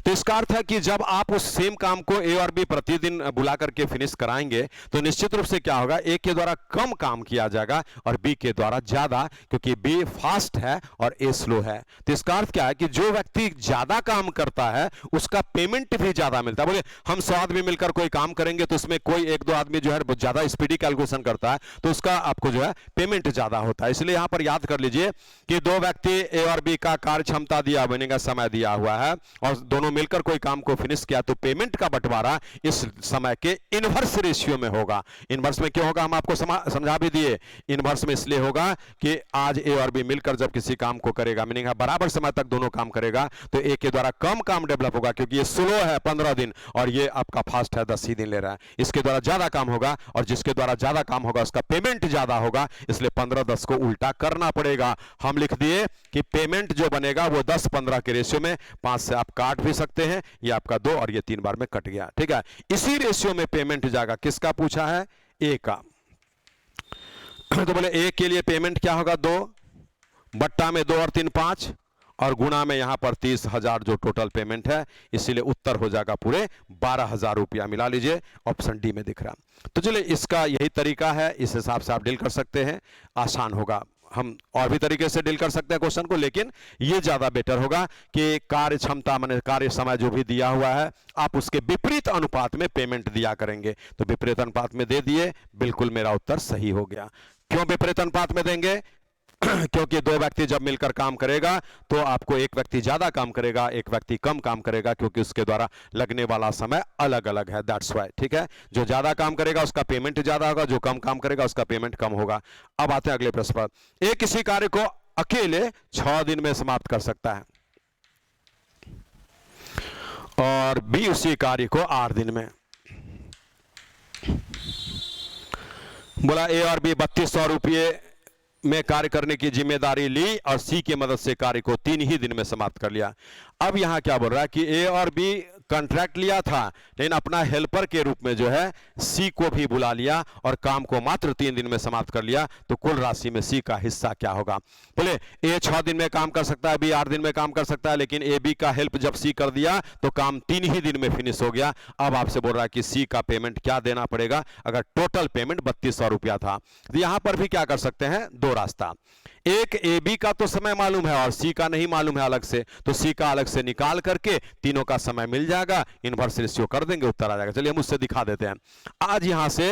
तो इसका अर्थ है कि जब आप उस सेम काम को ए और बी प्रतिदिन बुला करके फिनिश कराएंगे तो निश्चित रूप से क्या होगा, ए के द्वारा कम काम किया जाएगा और बी के द्वारा ज्यादा, क्योंकि बी फास्ट है और ए स्लो है। तो इसका अर्थ क्या है कि जो व्यक्ति ज्यादा काम करता है उसका पेमेंट भी ज्यादा मिलता है। बोले हम 100 आदमी मिलकर कोई काम करेंगे तो उसमें कोई एक दो आदमी जो है ज्यादा स्पीडी कैलकुलेशन करता है तो उसका आपको जो है पेमेंट ज्यादा होता है। इसलिए यहां पर याद कर लीजिए कि दो व्यक्ति ए और बी का कार्य क्षमता दिया, बनेगा समय दिया हुआ है और दोनों मिलकर कोई काम को फिनिश किया तो पेमेंट का बंटवारा इस समय के इनवर्स रेशियो में होगा। इनवर्स में क्यों होगा हम आपको समझा भी दिए। इनवर्स में इसलिए होगा कि आज ए और बी मिलकर जब किसी काम को करेगा, मीनिंग बराबर समय तक दोनों काम करेगा तो ए के द्वारा कम काम डेवलप होगा, क्योंकि ये स्लो है 15 दिन और ये आपका फास्ट है 10 ही दिन ले रहा है। इसके द्वारा ज्यादा काम होगा और जिसके द्वारा ज्यादा काम होगा उसका पेमेंट ज्यादा होगा, इसलिए 15-10 को उल्टा करना पड़ेगा। हम लिख दिए कि पेमेंट जो बनेगा वो 10-15 के रेशियो में, 5 से आप काट भी सकते हैं, ये आपका 2 और ये 3 बार में कट गया, ठीक है। इसी रेशियो में पेमेंट जाएगा, किसका पूछा है, ए का। तो बोले ए के लिए पेमेंट क्या होगा, 2 बट्टा में 2 और 3 5 और गुणा में यहां पर 30,000 जो टोटल पेमेंट है, इसीलिए उत्तर हो जाएगा पूरे 12,000 रुपया। मिला लीजिए, ऑप्शन डी में दिख रहा। तो चलिए इसका यही तरीका है, इस हिसाब से आप डील कर सकते हैं, आसान होगा। हम और भी तरीके से डील कर सकते हैं क्वेश्चन को, लेकिन ये ज्यादा बेटर होगा कि कार्य क्षमता माने कार्य समय जो भी दिया हुआ है आप उसके विपरीत अनुपात में पेमेंट दिया करेंगे। तो विपरीत अनुपात में दे दिए, बिल्कुल मेरा उत्तर सही हो गया। क्यों विपरीत अनुपात में देंगे, क्योंकि दो व्यक्ति जब मिलकर काम करेगा तो आपको एक व्यक्ति ज्यादा काम करेगा, एक व्यक्ति कम काम करेगा, क्योंकि उसके द्वारा लगने वाला समय अलग अलग है, दैट्स व्हाई, ठीक है। जो ज्यादा काम करेगा उसका पेमेंट ज्यादा होगा, जो कम काम करेगा उसका पेमेंट कम होगा। अब आते हैं अगले प्रश्न पर। एक किसी कार्य को अकेले 6 दिन में समाप्त कर सकता है और बी उसी कार्य को 8 दिन में। बोला ए और बी 3200 रुपये में कार्य करने की जिम्मेदारी ली और सी की मदद से कार्य को 3 ही दिन में समाप्त कर लिया। अब यहां क्या बोल रहा है कि ए और बी कॉन्ट्रैक्ट लिया था, लेकिन अपना हेल्पर के रूप में जो है सी को भी बुला लिया और काम को मात्र 3 दिन में समाप्त कर लिया, तो कुल राशि में सी का हिस्सा क्या होगा। बोले ए 6 दिन में काम कर सकता है, बी 8 दिन में काम कर सकता है, लेकिन ए बी का हेल्प जब सी कर दिया तो काम 3 ही दिन में फिनिश हो गया। अब आपसे बोल रहा है कि सी का पेमेंट क्या देना पड़ेगा, अगर टोटल पेमेंट 3200 रुपया था। तो यहां पर भी क्या कर सकते हैं, 2 रास्ता। एक ए बी का तो समय मालूम है और सी का नहीं मालूम है अलग से, तो सी का अलग से निकाल करके तीनों का समय मिल जाएगा, इनवर्स रेशियो कर देंगे, उत्तर आ जाएगा। चलिए हम उससे दिखा देते हैं। आज यहां से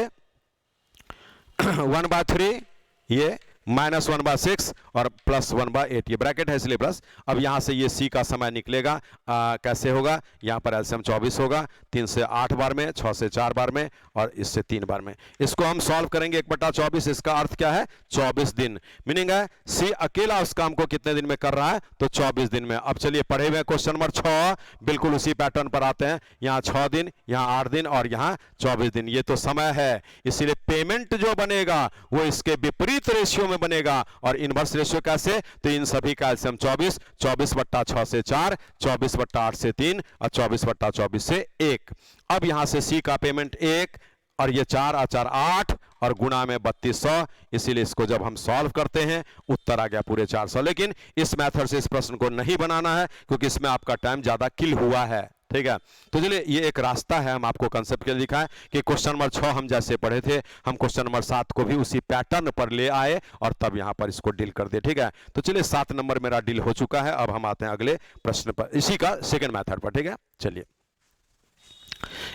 1/3 ये -1/6 और +1/8 ये ब्रैकेट है इसलिए प्लस। अब यहां से ये सी का समय निकलेगा, कैसे होगा, यहां पर एलसीएम 24 होगा, 3 से 8 बार में, 6 से 4 बार में और इससे 3 बार में। इसको हम सॉल्व करेंगे 1/24, इसका अर्थ क्या है, 24 दिन। मीनिंग है सी अकेला उस काम को कितने दिन में कर रहा है, तो 24 दिन में। अब चलिए पढ़े हुए क्वेश्चन नंबर 6 बिल्कुल उसी पैटर्न पर आते हैं। यहां 6 दिन, यहां 8 दिन और यहां 24 दिन, ये तो समय है, इसीलिए पेमेंट जो बनेगा वो इसके विपरीत रेशियो में बनेगा। और इनवर्स रेशियो कैसे, तो इन सभी का एलसीएम 24, 24/6 से 4, 24/8 से 3 और 24/24 से 1। अब यहां से सी का पेमेंट 1 और ये 4 और 4 8 और गुणा में 3200, इसीलिए इसको जब हम सॉल्व करते हैं उत्तर आ गया पूरे 400। लेकिन इस मेथड से इस प्रश्न को नहीं बनाना है क्योंकि इसमें आपका टाइम ज्यादा किल हुआ है, ठीक है। तो चलिए ये एक रास्ता है, हम आपको कंसेप्ट के लिए दिखाएं कि क्वेश्चन नंबर 6 हम जैसे पढ़े थे, हम क्वेश्चन नंबर 7 को भी उसी पैटर्न पर ले आए और तब यहां पर इसको डील कर दिए, ठीक है। तो चलिए 7 नंबर मेरा डील हो चुका है। अब हम आते हैं अगले प्रश्न पर, इसी का सेकंड मेथड पर, ठीक है। चलिए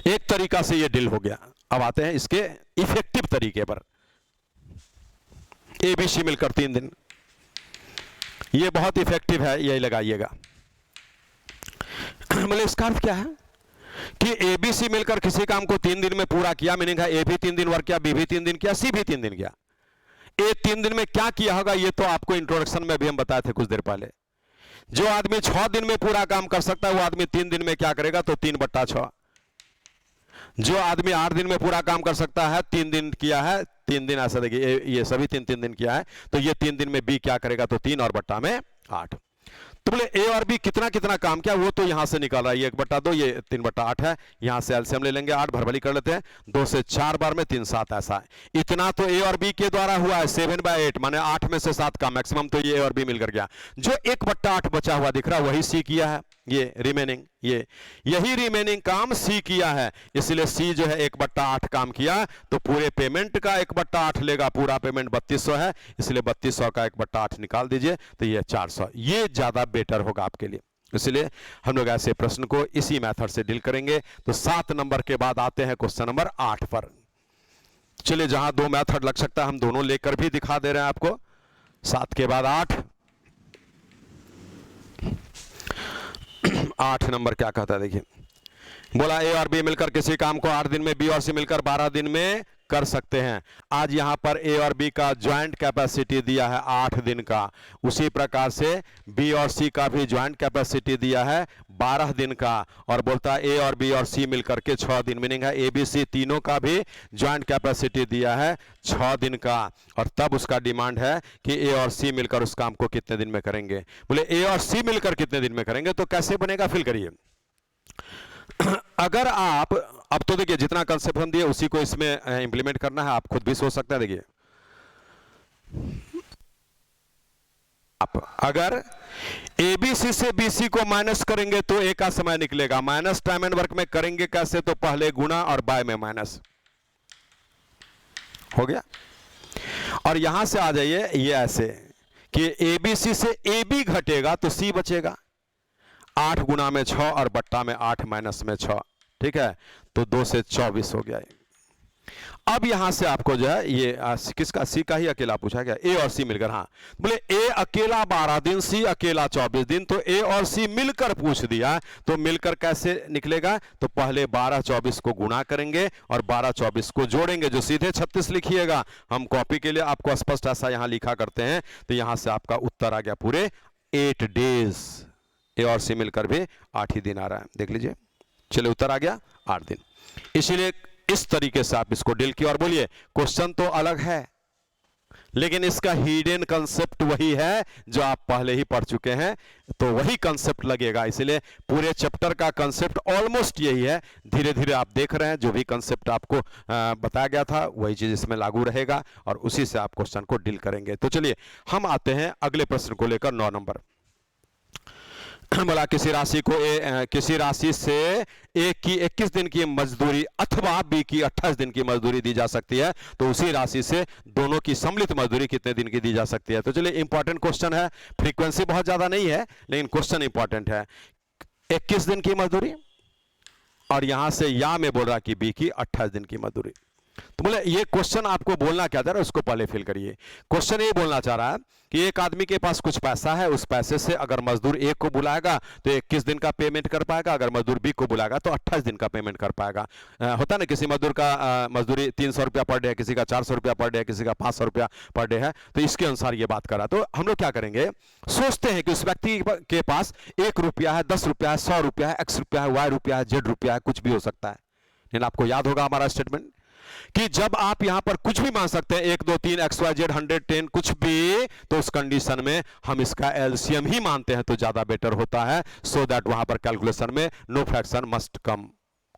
एक तरीका से ये डील हो गया, अब आते हैं इसके इफेक्टिव तरीके पर। एबीसी मिलकर 3 दिन, ये बहुत इफेक्टिव है, यही लगाइएगा। मतलब इसका अर्थ क्या है कि एबीसी मिलकर किसी काम को 3 दिन में पूरा किया, मीनिंग है ए भी 3 दिन वर्क किया, बी भी 3 दिन किया, सी भी 3 दिन किया। ए 3 दिन में क्या किया होगा ये तो आपको इंट्रोडक्शन में भी हम बताए थे कुछ देर पहले। जो आदमी 6 दिन में पूरा काम कर सकता है वो आदमी 3 दिन में क्या करेगा, तो 3/6। जो आदमी 8 दिन में पूरा काम कर सकता है, 3 दिन किया है, 3 दिन ऐसा देखिए ये सभी 3-3 दिन किया है, तो ये 3 दिन में बी क्या करेगा, तो 3 और बट्टा में 8। तो बोले ए और बी कितना कितना काम किया वो तो यहां से निकाल रहा है, ये 1/2 ये 3/8 है। यहां से एलसीएम ले लेंगे, 8 भरभली कर लेते हैं, 2 से 4 बार में 3 7 ऐसा है। इतना तो ए और बी के द्वारा हुआ है, 7/8 माने 8 में से 7 का मैक्सिमम, तो ये ए और बी मिलकर गया। जो 1/8 बचा हुआ दिख रहा है वही सी किया है, ये रिमेनिंग, ये यही रिमेनिंग काम सी किया है, इसलिए सी जो है 1/8 काम किया, तो पूरे पेमेंट का 1/8 लेगा, पूरा पेमेंट 3200 है, इसलिए 3200 का 1/8 निकाल दीजिए, तो ये 400, ये ज्यादा बेटर होगा आपके लिए। इसलिए हम लोग ऐसे प्रश्न को इसी मेथड से डील करेंगे। तो 7 नंबर के बाद आते हैं क्वेश्चन नंबर 8 पर। चलिए, जहां 2 मेथड लग सकता है हम दोनों लेकर भी दिखा दे रहे हैं आपको। 7 के बाद 8 नंबर क्या कहता है, देखिए, बोला ए और बी मिलकर किसी काम को 8 दिन में, बी और सी मिलकर 12 दिन में कर सकते हैं। आज यहां पर ए और बी का ज्वाइंट कैपेसिटी दिया है 8 दिन का, उसी प्रकार से बी और सी का भी ज्वाइंट कैपेसिटी दिया है 12 दिन का, और बोलता है ए और बी और सी मिलकर के 6 दिन, मीनिंग है ए बी सी तीनों का भी ज्वाइंट कैपेसिटी दिया है 6 दिन का, और तब उसका डिमांड है कि ए और सी मिलकर उस काम को कितने दिन में करेंगे। बोले ए और सी मिलकर कितने दिन में करेंगे, तो कैसे बनेगा, फिल करिए। अगर आप, अब तो देखिए जितना कंसेप्ट हम दिए उसी को इसमें इंप्लीमेंट करना है, आप खुद भी सोच सकते हैं। देखिए, आप अगर एबीसी से बीसी को माइनस करेंगे तो ए का समय निकलेगा, माइनस टाइम एंड वर्क में करेंगे कैसे, तो पहले गुणा और बाय में माइनस हो गया। और यहां से आ जाइए, ये ऐसे कि एबीसी से एबी घटेगा तो सी बचेगा, 8 गुना में 6 और बट्टा में 8 माइनस में 6, ठीक है, तो 2 से 24 हो गया। अब यहां से आपको जो है ये किसका, सी का ही अकेला पूछा गया, ए और सी मिलकर, हाँ बोले ए अकेला 12 दिन, सी अकेला 24 दिन, तो ए और सी मिलकर पूछ दिया, तो मिलकर कैसे निकलेगा, तो पहले 12-24 को गुणा करेंगे और 12-24 को जोड़ेंगे, जो सीधे 36 लिखिएगा, हम कॉपी के लिए आपको स्पष्ट ऐसा यहां लिखा करते हैं। तो यहां से आपका उत्तर आ गया पूरे 8 डेज, ए और सी मिलकर भी 8 ही दिन आ रहा है, देख लीजिए। चलिए, उत्तर आ गया 8 दिन। इसलिए इस तरीके से आप इसको डील किए, और बोलिए क्वेश्चन तो अलग है लेकिन इसका हिडन कंसेप्ट वही है जो आप पहले ही पढ़ चुके हैं, तो वही कंसेप्ट लगेगा। इसलिए पूरे चैप्टर का कंसेप्ट ऑलमोस्ट यही है, धीरे धीरे आप देख रहे हैं जो भी कंसेप्ट आपको बताया गया था वही चीज इसमें लागू रहेगा, और उसी से आप क्वेश्चन को डील करेंगे। तो चलिए हम आते हैं अगले प्रश्न को लेकर, 9 नंबर। बोला किसी राशि से ए की 21 दिन की मजदूरी अथवा बी की 28 दिन की मजदूरी दी जा सकती है, तो उसी राशि से दोनों की सम्मिलित मजदूरी कितने दिन की दी जा सकती है। तो चलिए, इंपॉर्टेंट क्वेश्चन है, फ्रीक्वेंसी बहुत ज्यादा नहीं है लेकिन क्वेश्चन इंपॉर्टेंट है। 21 दिन की मजदूरी, और यहां से या में बोल रहा कि बी की 28 दिन की मजदूरी। तो बोले ये क्वेश्चन आपको बोलना क्या चाह रहा है उसको पहले फिल करिए। क्वेश्चन ये बोलना चाह रहा है कि एक आदमी के पास कुछ पैसा है, उस पैसे से अगर मजदूर ए को बुलाएगा तो 21 दिन का पेमेंट कर पाएगा, अगर मजदूर बी को बुलाएगा तो 28 दिन का पेमेंट कर पाएगा। होता है ना, किसी मजदूर का मजदूरी 300 रुपया पर डे है, किसी का 400 रुपया पर डे है, किसी का 500 रुपया पर डे है, तो इसके अनुसार ये बात करा। तो हम लोग क्या करेंगे, सोचते हैं कि उस व्यक्ति के पास 1 रुपया है, 10 रुपया है, 100 रुपया है, एक्स रुपया है, वाई रुपया है, जेड रुपया है, कुछ भी हो सकता है। लेकिन आपको याद होगा हमारा स्टेटमेंट कि जब आप यहां पर कुछ भी मान सकते हैं, 1 2 3 एक्स वाई जेड 110 कुछ भी, तो उस कंडीशन में हम इसका एलसीएम ही मानते हैं तो ज्यादा बेटर होता है, सो दैट वहां पर कैलकुलेशन में नो फ्रैक्शन मस्ट कम,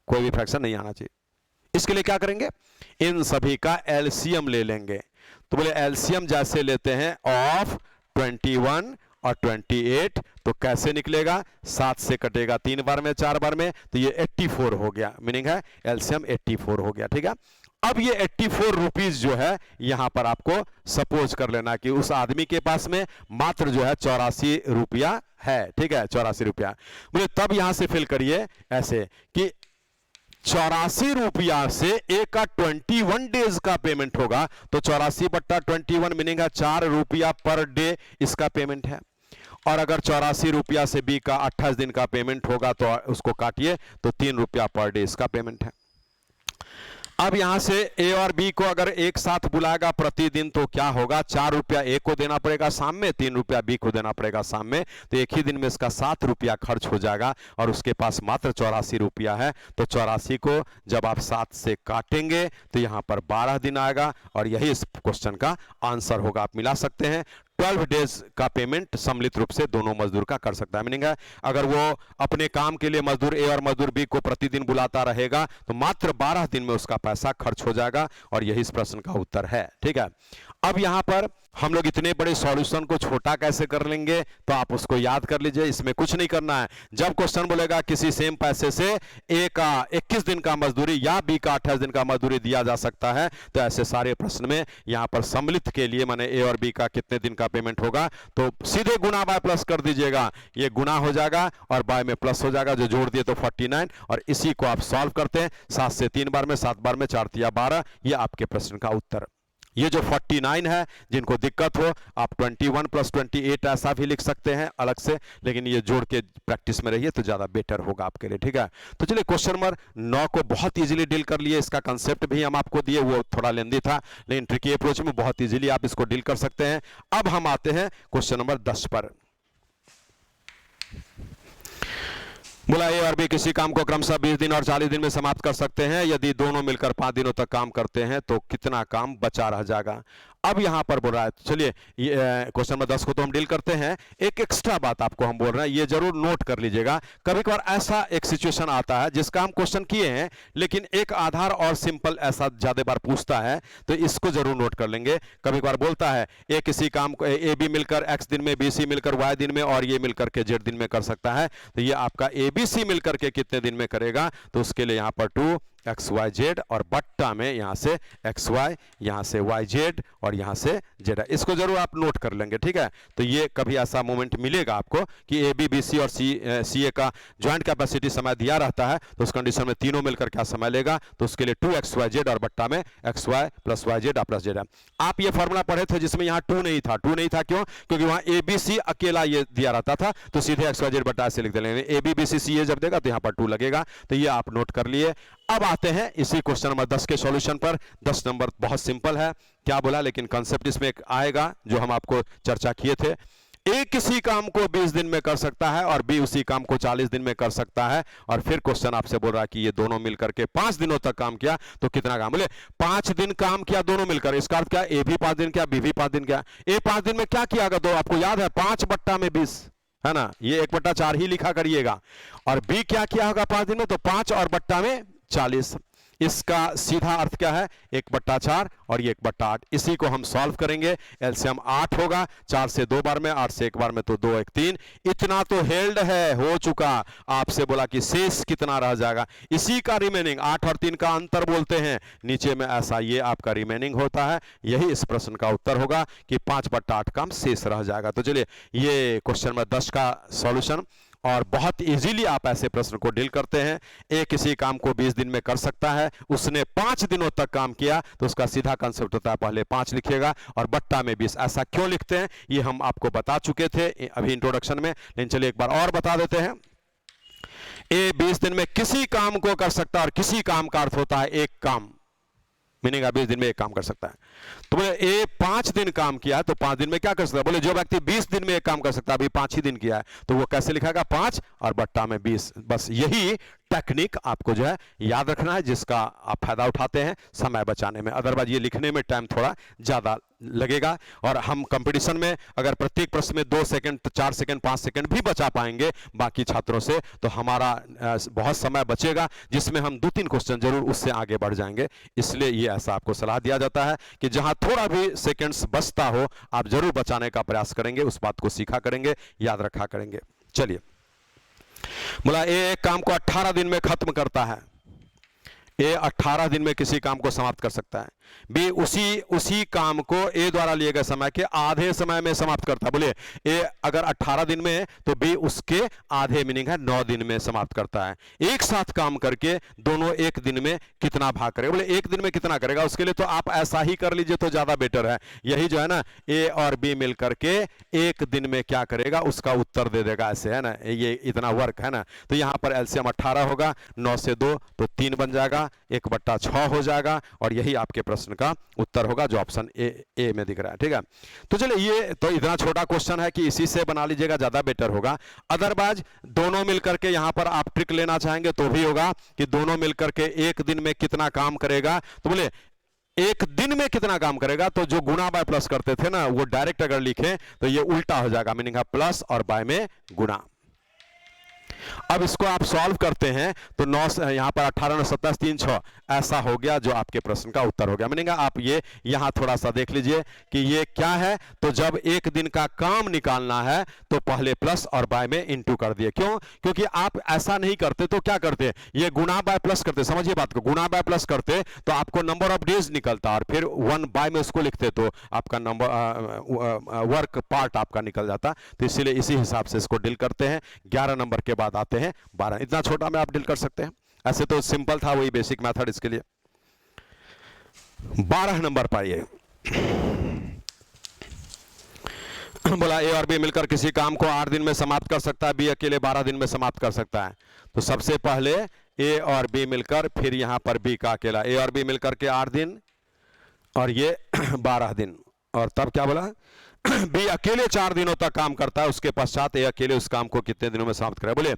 कोई भी फ्रैक्शन नहीं आना चाहिए। इसके लिए क्या करेंगे, इन सभी का एलसीएम ले लेंगे। तो बोले एलसीएम जैसे लेते हैं ऑफ 21 और 28, तो कैसे निकलेगा, 7 से कटेगा 3 बार में, 4 बार में, तो ये 84 हो गया, मीनिंग है एलसीएम 84 हो गया। ठीक है, अब ये 84 रुपीज जो है यहां पर आपको सपोज कर लेना कि उस आदमी के पास में मात्र जो है 84 रुपया है। ठीक है, 84 रुपया, बोले तब यहां से फिल करिए ऐसे कि 84 रुपया से ए का 21 डेज का पेमेंट होगा, तो 84/21 मीनिंग है 4 रुपया पर डे इसका पेमेंट है। और अगर 84 रुपया से बी का 28 दिन का पेमेंट होगा तो उसको काटिए, तो 3 रुपया पर डे इसका पेमेंट है। अब यहां से ए और बी को अगर एक साथ बुलाएगा प्रतिदिन तो क्या होगा, 4 रुपया ए को देना पड़ेगा शाम में, 3 रुपया बी को देना पड़ेगा शाम में, तो एक ही दिन में इसका 7 रुपया खर्च हो जाएगा, और उसके पास मात्र 84 रुपया है। तो 84 को जब आप 7 से काटेंगे तो यहां पर 12 दिन आएगा, और यही इस क्वेश्चन का आंसर होगा। आप मिला सकते हैं, 12 डेज का पेमेंट सम्मिलित रूप से दोनों मजदूर का कर सकता है। मीनिंग है अगर वो अपने काम के लिए मजदूर ए और मजदूर बी को प्रतिदिन बुलाता रहेगा तो मात्र 12 दिन में उसका पैसा खर्च हो जाएगा, और यही इस प्रश्न का उत्तर है। ठीक है, अब यहां पर हम लोग इतने बड़े सॉल्यूशन को छोटा कैसे कर लेंगे, तो आप उसको याद कर लीजिए, इसमें कुछ नहीं करना है। जब क्वेश्चन बोलेगा किसी सेम पैसे से ए का 21 दिन का मजदूरी या बी का 28 दिन का मजदूरी दिया जा सकता है, तो ऐसे सारे प्रश्न में यहां पर सम्मिलित के लिए माने ए और बी का कितने दिन का पेमेंट होगा, तो सीधे गुना बाय प्लस कर दीजिएगा, ये गुना हो जाएगा और बाय में प्लस हो जाएगा, जो जोड़ दिए तो 49, और इसी को आप सॉल्व करते हैं 7 से 3 बार में, 7 बार में 4 तिया 12, ये आपके प्रश्न का उत्तर। ये जो 49 है, जिनको दिक्कत हो आप 21 + 28 ऐसा भी लिख सकते हैं अलग से, लेकिन ये जोड़ के प्रैक्टिस में रहिए तो ज़्यादा बेटर होगा आपके लिए, ठीक है। तो चलिए क्वेश्चन नंबर 9 को बहुत इजीली डील कर लिए, इसका कंसेप्ट भी हम आपको दिए, वो थोड़ा लेंदी था, लेकिन ट्रिकी अप्रोच में बहुत इजीली आप इसको डील कर सकते हैं। अब हम आते हैं क्वेश्चन नंबर 10 पर। बोला ए और बी किसी काम को क्रमशः 20 दिन और 40 दिन में समाप्त कर सकते हैं, यदि दोनों मिलकर 5 दिनों तक काम करते हैं तो कितना काम बचा रह जाएगा। अब यहां पर बोल रहा है, चलिए क्वेश्चन नंबर 10 को तो हम डील करते हैं, एक एक्स्ट्रा बात आपको हम बोल रहे हैं, ये जरूर नोट कर लीजिएगा। कभी कभार ऐसा एक सिचुएशन आता है जिसका हम क्वेश्चन किए हैं, लेकिन एक आधार और सिंपल ऐसा ज्यादा बार पूछता है, तो इसको जरूर नोट कर लेंगे। कभी कभार बोलता है ए किसी काम को ए बी मिलकर x दिन में, बी सी मिलकर y दिन में, और ये मिलकर के z दिन में कर सकता है, तो ये आपका ए बी सी मिलकर के कितने दिन में करेगा, तो उसके लिए यहां पर 2xyz और बट्टा में यहां से xy, यहां से yz और यहां से z, इसको जरूर आप नोट कर लेंगे, ठीक है। तो ये कभी ऐसा मोमेंट मिलेगा आपको कि ए बी बी सी और सी ए का ज्वाइंट कैपेसिटी समय दिया रहता है, तो उस कंडीशन में तीनों मिलकर क्या समय लेगा, तो उसके लिए 2xyz और बट्टा में xy + yz प्लस z। आप ये फॉर्मूला पढ़े थे जिसमें यहाँ 2 नहीं था, 2 नहीं था क्यों, क्योंकि वहां ए बी सी अकेला ये दिया रहता था, तो सीधे xyz बट्टा से लिख देंगे, ए बी बी सी सी ए जब देगा तो यहाँ पर 2 लगेगा, तो ये आप नोट कर लिए। अब आते हैं इसी क्वेश्चन नंबर 10 के सॉल्यूशन पर। 10 नंबर बहुत सिंपल है, क्या बोला, लेकिन कंसेप्ट इसमें एक आएगा जो हम आपको चर्चा किए थे। ए किसी काम को 20 दिन में कर सकता है और बी उसी काम को 40 दिन में कर सकता है, और फिर क्वेश्चन आपसे बोल रहा है कि ये दोनों मिलकर के 5 दिनों तक काम किया तो कितना काम, बोले 5 दिन काम किया दोनों मिलकर, इसका अर्थ क्या, ए भी 5 दिन किया, बी भी 5 दिन किया। ए 5 दिन में क्या किया, तो आपको याद है 5 बट्टा में 20 है ना, ये 1/4 ही लिखा करिएगा, और बी क्या किया होगा 5 दिन में, तो 5 और बट्टा में 40। इसका सीधा अर्थ क्या है, 1/4 और ये 1/8, इसी को हम सॉल्व करेंगे, एलसीएम 8 होगा, 4 से 2 बार में, 8 से 1 बार में, तो 2 1 3, इतना तो हेल्ड है, हो चुका। आपसे बोला कि शेष कितना रह जाएगा, इसी का रिमेनिंग, 8 और 3 का अंतर बोलते हैं नीचे में, ऐसा ये आपका रिमेनिंग होता है, यही इस प्रश्न का उत्तर होगा कि 5/8 काम शेष रह जाएगा। तो चलिए ये क्वेश्चन नंबर 10 का सॉल्यूशन, और बहुत इजीली आप ऐसे प्रश्न को डील करते हैं। ए किसी काम को 20 दिन में कर सकता है, उसने 5 दिनों तक काम किया, तो उसका सीधा कंसेप्ट होता है पहले 5 लिखिएगा और बट्टा में 20। ऐसा क्यों लिखते हैं ये हम आपको बता चुके थे अभी इंट्रोडक्शन में, लेकिन चलिए एक बार और बता देते हैं। ए 20 दिन में किसी काम को कर सकता है, और किसी काम का अर्थ होता है एक काम, मीनिंग 20 दिन में एक काम कर सकता है। तो बोले ए 5 दिन काम किया तो 5 दिन में क्या कर सकता है, बोले जो व्यक्ति 20 दिन में एक काम कर सकता है, अभी 5 ही दिन किया है, तो वो कैसे लिखाएगा, 5 और बट्टा में 20। बस यही टेक्निक आपको जो है याद रखना है, जिसका आप फायदा उठाते हैं समय बचाने में, अदरवाइज ये लिखने में टाइम थोड़ा ज्यादा लगेगा। और हम कंपटीशन में अगर प्रत्येक प्रश्न में 2 सेकंड, 4 सेकंड, 5 सेकंड भी बचा पाएंगे बाकी छात्रों से, तो हमारा बहुत समय बचेगा, जिसमें हम 2-3 क्वेश्चन जरूर उससे आगे बढ़ जाएंगे। इसलिए ये ऐसा आपको सलाह दिया जाता है कि जहां थोड़ा भी सेकंड्स बचता हो आप जरूर बचाने का प्रयास करेंगे, उस बात को सीखा करेंगे, याद रखा करेंगे। चलिए, बोला ए एक काम को 18 दिन में खत्म करता है, ए 18 दिन में किसी काम को समाप्त कर सकता है, बी उसी काम को ए द्वारा लिए गए समय के आधे समय में समाप्त करता है। बोले ए अगर 18 दिन में तो बी उसके आधे, मीनिंग है 9 दिन में समाप्त करता है। एक साथ काम करके दोनों एक दिन में कितना भाग करेगा, बोले एक दिन में कितना करेगा, उसके लिए तो आप ऐसा ही कर लीजिए तो ज्यादा बेटर है। यही जो है ना, ए और बी मिलकर के एक दिन में क्या करेगा उसका उत्तर दे देगा, ऐसे है ना, ये इतना वर्क है ना। तो यहां पर एलसीएम 18 होगा, 9 से 2 तो 3 बन जाएगा, 1/6 हो जाएगा, और यही आपके प्रश्न का उत्तर होगा जो ऑप्शन ए में दिख रहा है, ठीक है। तो चलिए ये तो इतना छोटा क्वेश्चन है कि इसी से बना लीजिएगा, ज्यादा बेटर होगा। अदरवाइज दोनों मिलकर के यहां पर आप ट्रिक लेना चाहेंगे तो भी होगा कि दोनों मिलकर के एक दिन में कितना काम करेगा, तो बोले एक दिन में कितना काम करेगा, तो जो गुणा बाय प्लस करते थे ना, वो डायरेक्ट अगर लिखें तो ये उल्टा हो जाएगा, मीनिंग है प्लस और बाय में गुणा। अब इसको आप सॉल्व करते हैं तो 9 यहां पर 18 9 27 3 6 ऐसा हो गया, जो आपके प्रश्न का उत्तर हो गया। मानेगा आप ये यहां थोड़ा सा देख लीजिए कि ये क्या है। तो जब एक दिन का काम निकालना है तो पहले प्लस और बाय में इंटू कर दिए। क्यों? क्योंकि आप ऐसा नहीं करते तो क्या करते, ये गुणा बाय प्लस करते। समझिए बात को, गुणा बाय प्लस करते तो आपको नंबर ऑफ डेज निकलता, और फिर 1 बाय में उसको लिखते तो आपका नंबर वर्क पार्ट आपका निकल जाता। तो इसीलिए इसी हिसाब से इसको डील करते हैं। 11 नंबर के बाद आते हैं 12। इतना छोटा में आप डील कर सकते हैं, ऐसे तो सिंपल था, वही बेसिक मेथड इसके लिए। 12 नंबर पाइए। बोला ए और बी मिलकर किसी काम को 8 दिन में समाप्त कर सकता है, बी अकेले 12 दिन में समाप्त कर सकता है। तो सबसे पहले ए और बी मिलकर, फिर यहां पर बी का अकेला, ए और बी मिलकर के 8 दिन और ये 12 दिन, और तब क्या बोला बी अकेले 4 दिनों तक काम करता है, उसके पश्चात ए अकेले उस काम को कितने दिनों में समाप्त करे। बोले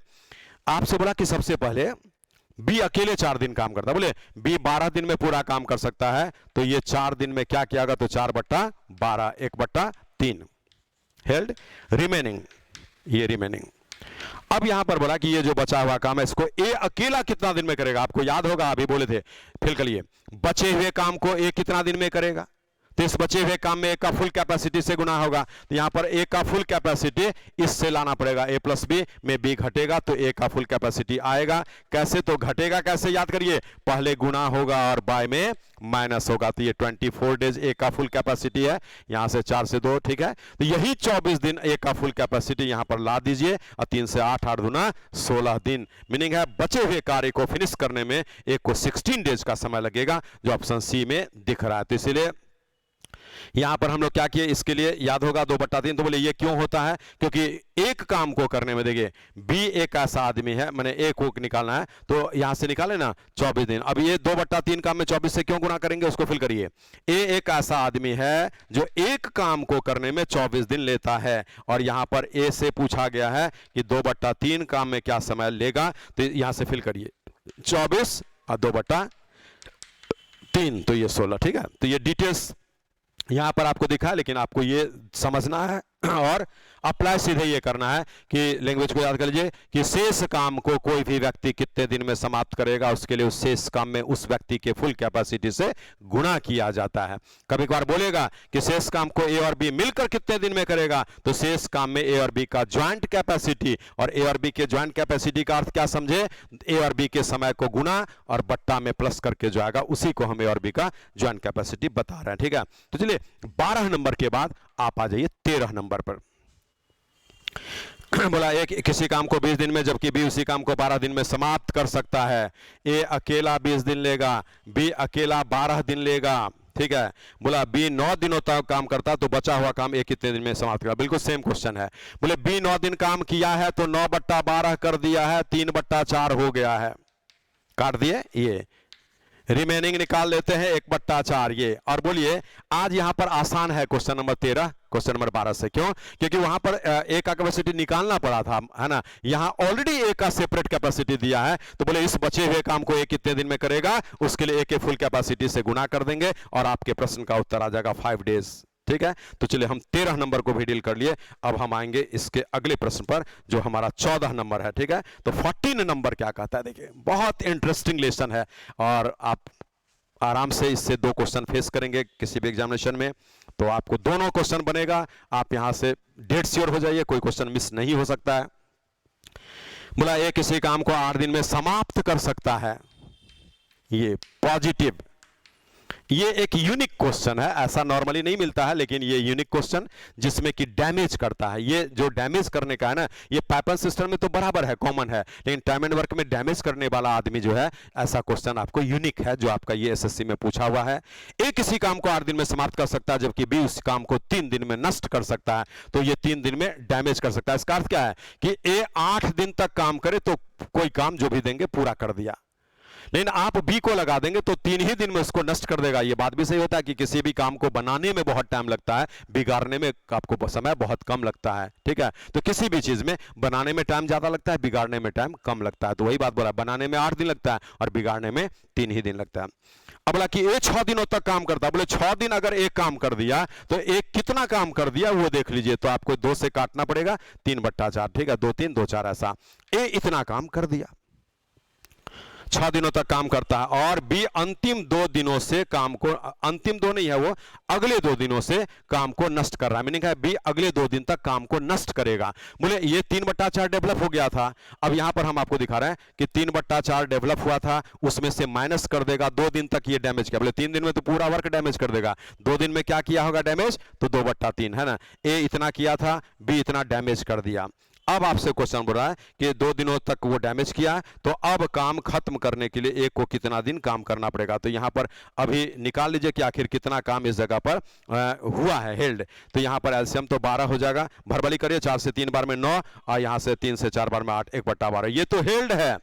आपसे बोला कि सबसे पहले बी अकेले 4 दिन काम करता है, बोले बी 12 दिन में पूरा काम कर सकता है, तो ये 4 दिन में क्या किया गया, तो 4/12 1/3 हेल्ड रिमेनिंग, ये रिमेनिंग। अब यहां पर बोला कि ये जो बचा हुआ काम है इसको ए अकेला कितना दिन में करेगा। आपको याद होगा अभी बोले थे, फिल कर लिए, बचे हुए काम को ए कितना दिन में करेगा, तो इस बचे हुए काम में ए का फुल कैपेसिटी से गुना होगा। तो यहां पर ए का फुल कैपेसिटी इससे लाना पड़ेगा, ए प्लस बी में बी घटेगा तो ए का फुल कैपेसिटी आएगा। कैसे, तो घटेगा कैसे, याद करिए, पहले गुना होगा और बाय में माइनस होगा। तो ये 24 डेज ए का फुल कैपेसिटी है, यहां से 4 से 2, ठीक है। तो यही 24 दिन ए का फुल कैपेसिटी यहां पर ला दीजिए, और 3 से 8 8 दूना 16 दिन। मीनिंग है बचे हुए कार्य को फिनिश करने में एक को 16 डेज का समय लगेगा, जो ऑप्शन सी में दिख रहा है। तो इसीलिए यहां पर हम लोग क्या किए, इसके लिए याद होगा 2/3। तो बोले ये क्यों होता है, क्योंकि एक काम को करने में देखिए बी एक ऐसा आदमी है, मैंने ए को निकालना है, तो यहां से निकाले ना 24 दिन। अब ये 2/3 काम में 24 से क्यों गुना करेंगे, उसको फिल करिए। ए एक ऐसा आदमी है जो एक काम को करने में 24 दिन लेता है, और यहां पर ए से पूछा गया है कि 2/3 काम में क्या समय लेगा, तो यहां से फिल करिए 24 और 2/3, तो ये 16, ठीक है। तो ये डिटेल्स यहां पर आपको दिखा है, लेकिन आपको ये समझना है और अप्लाई सीधे ये करना है कि लैंग्वेज को याद कर लीजिए कि शेष काम को कोई भी व्यक्ति कितने दिन में समाप्त करेगा, उसके लिए उस शेष काम में उस व्यक्ति के फुल कैपेसिटी से गुणा किया जाता है। कभी कभार बोलेगा कि शेष काम को ए और बी मिलकर कितने दिन में करेगा, तो शेष काम में ए और बी का ज्वाइंट कैपेसिटी, और ए और बी के ज्वाइंट कैपेसिटी का अर्थ क्या समझे, ए और बी के समय को गुणा और बट्टा में प्लस करके जो आएगा उसी को हम ए और बी का ज्वाइंट कैपेसिटी बता रहे हैं, ठीक है। तो चलिए 12 नंबर के बाद आप आ जाइए 13 नंबर पर। बोला ए किसी काम को 20 दिन में, जबकि बी उसी काम को 12 दिन में समाप्त कर सकता है। ए अकेला 20 दिन लेगा, बी अकेला 12 दिन लेगा, ठीक है। बोला बी 9 दिनों तक काम करता, तो बचा हुआ काम ए कितने दिन में समाप्त करेगा। बिल्कुल सेम क्वेश्चन है। बोले बी 9 दिन काम किया है तो 9/12 कर दिया है, 3/4 हो गया है, काट दिए। ये रिमेनिंग निकाल लेते हैं 1/4 ये। और बोलिए आज यहां पर आसान है क्वेश्चन नंबर 13 क्वेश्चन नंबर 12 से। क्यों? क्योंकि वहां पर ए का कैपेसिटी निकालना पड़ा था, है ना। यहां ऑलरेडी ए का सेपरेट कैपेसिटी दिया है, तो बोले इस बचे हुए काम को ए कितने दिन में करेगा, उसके लिए ए के फुल कैपेसिटी से गुना कर देंगे और आपके प्रश्न का उत्तर आ जाएगा 5 डेज, ठीक है। तो चलिए हम 13 नंबर को भी डील कर लिए। अब हम आएंगे इसके अगले प्रश्न पर जो हमारा 14 नंबर है, ठीक है। तो 14 नंबर क्या कहता है, देखिए बहुत इंटरेस्टिंग लेसन है और आप आराम से इससे 2 क्वेश्चन फेस करेंगे किसी भी एग्जामिनेशन में, तो आपको दोनों क्वेश्चन बनेगा। आप यहां से डेट श्योर हो जाइए, कोई क्वेश्चन मिस नहीं हो सकता है। बोला ये किसी काम को 8 दिन में समाप्त कर सकता है, ये पॉजिटिव, ये एक यूनिक क्वेश्चन है, ऐसा नॉर्मली नहीं मिलता है, लेकिन ये यूनिक क्वेश्चन जिसमें कि डैमेज करता है। ये जो डैमेज करने का है ना, ये पैटर्न सिस्टम में तो बराबर है, कॉमन है, लेकिन टाइम एंड वर्क में डैमेज करने वाला आदमी जो है, ऐसा क्वेश्चन आपको यूनिक है जो आपका ये एसएससी में पूछा हुआ है। ए किसी काम को 8 दिन में समाप्त कर सकता है, जबकि बी उस काम को 3 दिन में नष्ट कर सकता है, तो ये 3 दिन में डैमेज कर सकता है। इसका अर्थ क्या है कि ए 8 दिन तक काम करे तो कोई काम जो भी देंगे पूरा कर दिया। लेकिन आप बी को लगा देंगे तो 3 ही दिन में उसको नष्ट कर देगा। ये बात भी सही होता है कि किसी भी काम को बनाने में बहुत टाइम लगता है, बिगाड़ने में आपको समय बहुत कम लगता है, ठीक है। तो किसी भी चीज में बनाने में टाइम ज्यादा लगता है, बिगाड़ने में टाइम कम लगता है। तो वही बात बोला, बनाने में 8 दिन लगता है और बिगाड़ने में 3 ही दिन लगता है। अब बोला कि ये 6 दिनों तक काम करता है। बोले 6 दिन अगर एक काम कर दिया तो एक कितना काम कर दिया वो देख लीजिए। तो आपको 2 से काटना पड़ेगा, 3/4, ठीक है, 2 3 2 4 ऐसा। ए इतना काम कर दिया, 6 दिनों तक काम करता है। और बी अंतिम 2 दिनों से काम को, अंतिम 2 नहीं है वो, अगले 2 दिनों से काम को नष्ट कर रहा है। मीनिंग है बी अगले 2 दिन तक काम को नष्ट करेगा। बोले ये 3/4 डेवलप हो गया था। अब यहां पर हम आपको दिखा रहे हैं कि 3/4 डेवलप हुआ था, उसमें से माइनस कर देगा 2 दिन तक ये डैमेज किया। बोले 3 दिन में तो पूरा वर्क डैमेज कर देगा, 2 दिन में क्या किया होगा डैमेज, तो 2/3 है ना। ए इतना किया था, बी इतना डैमेज कर दिया। अब आपसे क्वेश्चन बोल रहा है कि 2 दिनों तक वो डैमेज किया, तो अब काम खत्म करने के लिए एक को कितना दिन काम करना पड़ेगा। तो यहां पर अभी निकाल लीजिए कि आखिर कितना काम इस जगह पर हुआ है हेल्ड। तो यहां पर एलसीएम तो 12 हो जाएगा, भरबली करिए, 4 से 3 बार में 9 और यहां से 3 से 4 बार में 8, 1/12। ये तो हेल्ड है,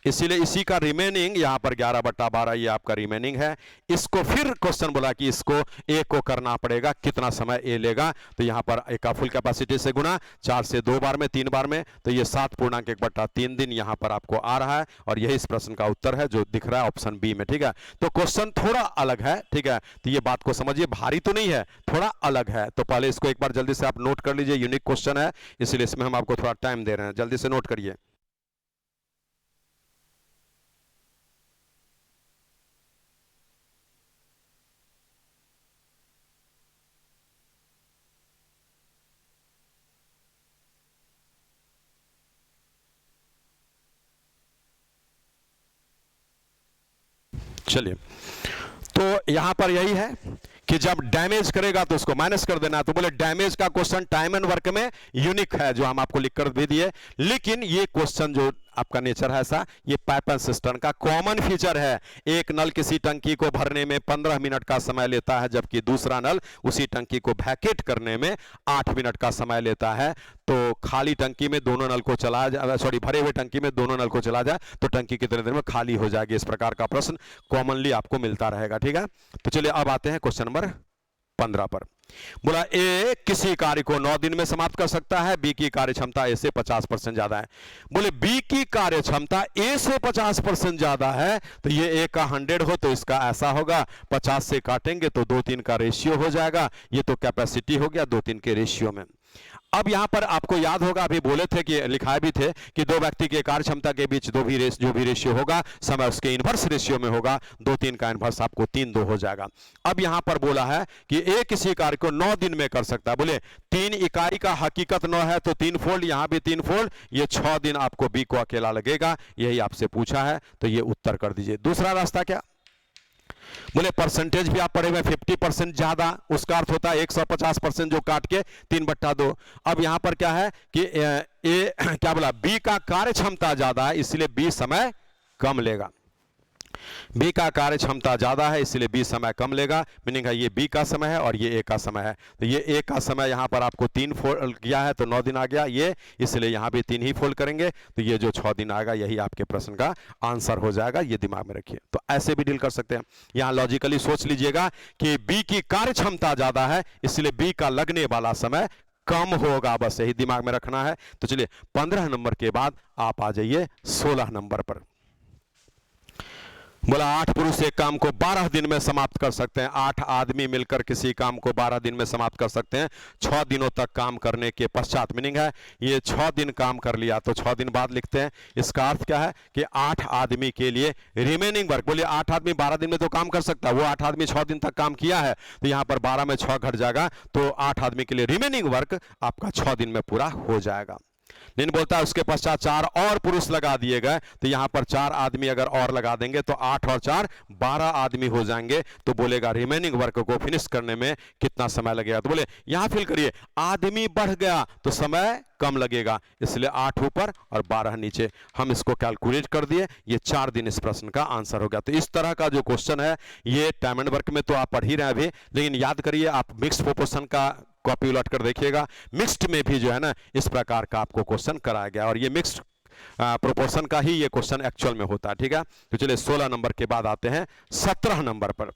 इसीलिए इसी का रिमेनिंग यहां पर 11/12 ये आपका रिमेनिंग है। इसको फिर क्वेश्चन बोला कि इसको ए को करना पड़ेगा, कितना समय ए लेगा। तो यहां पर ए का फुल कैपेसिटी से गुना, 4 से 2 बार में 3 बार में, तो ये 7.1/3 दिन यहां पर आपको आ रहा है। और यही इस प्रश्न का उत्तर है जो दिख रहा है ऑप्शन बी में, ठीक है। तो क्वेश्चन थोड़ा अलग है, ठीक है। तो ये बात को समझिए, भारी तो नहीं है, थोड़ा अलग है। तो पहले इसको एक बार जल्दी से आप नोट कर लीजिए, यूनिक क्वेश्चन है, इसलिए इसमें हम आपको थोड़ा टाइम दे रहे हैं, जल्दी से नोट करिए। चलिए, तो यहां पर यही है कि जब डैमेज करेगा तो उसको माइनस कर देना। तो बोले डैमेज का क्वेश्चन टाइम एंड वर्क में यूनिक है, जो हम आपको लिखकर भी दिए। लेकिन ये क्वेश्चन जो आपका नेचर है ऐसा, ये पाइप एंड सिस्टम का कॉमन फीचर है। एक नल किसी टंकी को भरने में 15 मिनट का समय लेता है, जबकि दूसरा नल उसी टंकी को वैकेट करने में 8 मिनट का समय लेता है। तो खाली टंकी में दोनों नल को चलाया जाए, सॉरी भरे हुए टंकी में दोनों नल को चला जाए तो टंकी कितने देर में खाली हो जाएगी। इस प्रकार का प्रश्न कॉमनली आपको मिलता रहेगा, ठीक है। तो चलिए अब आते हैं क्वेश्चन नंबर 15 पर। बोला ए किसी कार्य को 9 दिन में समाप्त कर सकता है, बी की कार्य क्षमता ए से 50% ज्यादा है। बोले बी की कार्य क्षमता ए से 50% ज्यादा है, तो ये ए का 100 हो तो इसका ऐसा होगा, 50 से काटेंगे तो 2-3 का रेशियो हो जाएगा। ये तो कैपेसिटी हो गया 2-3 के रेशियो में। अब यहां पर आपको याद होगा, अभी बोले थे कि लिखाए भी थे कि 2 व्यक्ति के कार्य क्षमता के बीच जो भी रेशियो होगा, समय उसके इनवर्स रेशियो में होगा। 2-3 का इनवर्स आपको 3-2 हो जाएगा। अब यहां पर बोला है कि ए किसी कार्य को 9 दिन में कर सकता है। बोले 3 इकाई का हकीकत 9 है तो 3 फोल्ड, यहां भी 3 फोल्ड, ये 6 दिन आपको बी को अकेला लगेगा। यही आपसे पूछा है, तो ये उत्तर कर दीजिए। दूसरा रास्ता क्या, बोले परसेंटेज भी आप पढ़े हुए 50% ज्यादा, उसका अर्थ होता है 150% जो काट के 3/2। अब यहां पर क्या है कि ए क्या बोला, बी का कार्य क्षमता ज्यादा है इसलिए बी समय कम लेगा। बी का कार्य क्षमता ज्यादा है इसलिए बी समय कम लेगा। मीनिंग है ये बी का समय है और ये ए का समय है। तो ये ए का समय यहां पर आपको 3 फोल्ड किया है तो 9 दिन आ गया ये, इसलिए यहां भी 3 ही फोल्ड करेंगे। तो ये जो 6 दिन आएगा यही आपके प्रश्न का आंसर हो जाएगा, ये दिमाग में रखिए। तो ऐसे भी डील कर सकते हैं। यहां लॉजिकली सोच लीजिएगा कि बी की कार्य क्षमता ज्यादा है इसलिए बी का लगने वाला समय कम होगा, बस यही दिमाग में रखना है। तो चलिए 15 नंबर के बाद आप आ जाइए 16 नंबर पर। बोला 8 पुरुष एक काम को 12 दिन में समाप्त कर सकते हैं। 8 आदमी मिलकर किसी काम को 12 दिन में समाप्त कर सकते हैं 6 दिनों तक काम करने के पश्चात। मीनिंग है ये 6 दिन काम कर लिया तो 6 दिन बाद लिखते हैं। इसका अर्थ क्या है कि 8 आदमी के लिए रिमेनिंग वर्क, बोलिए 8 आदमी 12 दिन में तो काम कर सकता है, वो 8 आदमी 6 दिन तक काम किया है, तो यहां पर 12 में 6 घट जाएगा, तो 8 आदमी के लिए रिमेनिंग वर्क आपका 6 दिन में पूरा हो जाएगा। नहीं बोलता है उसके पश्चात 4 और पुरुष लगा दिए गए, तो यहां पर 4 आदमी अगर और लगा देंगे तो 8 और 4 12 आदमी हो जाएंगे। तो बोलेगा रिमेनिंग वर्क को फिनिश करने में कितना समय लगेगा। तो बोले यहां फिल करिए, आदमी बढ़ गया तो समय कम लगेगा, इसलिए 8 ऊपर और 12 नीचे। हम इसको कैलकुलेट कर दिए, ये 4 दिन इस प्रश्न का आंसर हो गया। तो इस तरह का जो क्वेश्चन है ये टाइम एंड वर्क में तो आप पढ़ ही रहे हैं अभी, लेकिन याद करिए आप मिक्स्ड प्रोपोर्शन का कॉपी उलट कर देखिएगा, मिक्स्ड में भी जो है ना इस प्रकार का आपको क्वेश्चन कराया गया। और ये मिक्स्ड प्रोपोर्शन का ही ये क्वेश्चन एक्चुअल में होता है, ठीक है। तो चलिए 16 नंबर के बाद आते हैं 17 नंबर पर।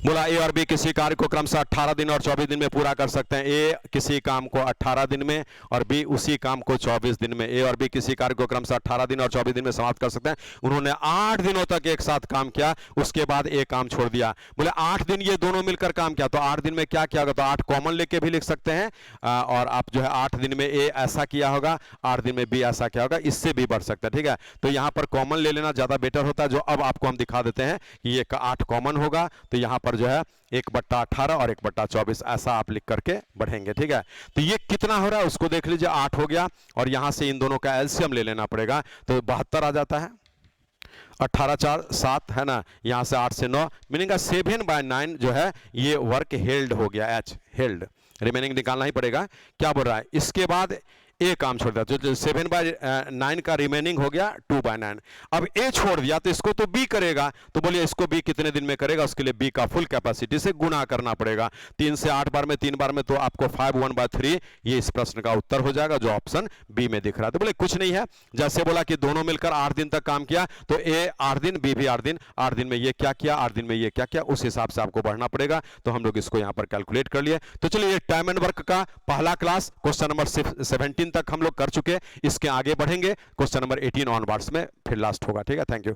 बोला ए और बी किसी कार्य को क्रमशः 18 दिन और 24 दिन में पूरा कर सकते हैं। ए किसी काम को 18 दिन में और बी उसी काम को 24 दिन में। ए और बी किसी कार्य को क्रमशः 18 दिन और 24 दिन में समाप्त कर सकते हैं। उन्होंने 8 दिनों तक एक साथ काम किया, उसके बाद एक काम छोड़ दिया। बोले 8 दिन ये दोनों मिलकर काम किया, तो 8 दिन में क्या किया होगा, तो 8 कॉमन लेके भी लिख सकते हैं, और आप जो है 8 दिन में ए ऐसा किया होगा, 8 दिन में बी ऐसा किया होगा, इससे भी बढ़ सकता है, ठीक है। तो यहाँ पर कॉमन ले लेना ज्यादा बेटर होता है, जो अब आपको हम दिखा देते हैं कि ये 8 कॉमन होगा, तो यहाँ पर जो है 1/18 और 1/24 ऐसा आप लिख करके बढ़ेंगे, ठीक है। तो ये कितना हो रहा है उसको देख लीजिए, 8 हो गया, और यहां से इन दोनों का एलसीएम ले लेना पड़ेगा, तो 72 आ जाता है। 18 4 7 है ना, यहां से 8 से 9, मीनिंग 7/9 जो है ये वर्क हेल्ड हो गया, एच हेल्ड, रिमेनिंग निकालना ही पड़ेगा। क्या बोल रहा है, इसके बाद ए काम छोड़ दिया, तो 7/9 का रिमेनिंग हो गया 2/9। अब ए छोड़ दिया तो इसको तो बी करेगा, तो बोलिए इसको बी कितने दिन में करेगा, उसके लिए बी का फुल कैपेसिटी से गुना करना पड़ेगा। 3 से 8 बार में 3 बार में तो आपको 5 1/3 ये इस प्रश्न का उत्तर हो जाएगा, जो ऑप्शन बी में दिख रहा है। तो बोले कुछ नहीं है, जैसे बोला कि दोनों मिलकर 8 दिन तक काम किया, तो ए 8 दिन बी भी 8 दिन, 8 दिन में ये क्या किया, 8 दिन में ये क्या किया, उस हिसाब से आपको बढ़ना पड़ेगा। तो हम लोग इसको यहाँ पर कैलकुलेट कर लिए। तो चलिए, ये टाइम एंड वर्क का पहला क्लास क्वेश्चन नंबर 17 तक हम लोग कर चुके। इसके आगे बढ़ेंगे, क्वेश्चन नंबर 18 ऑनवर्ड्स में फिर लास्ट होगा, ठीक है। Thank you.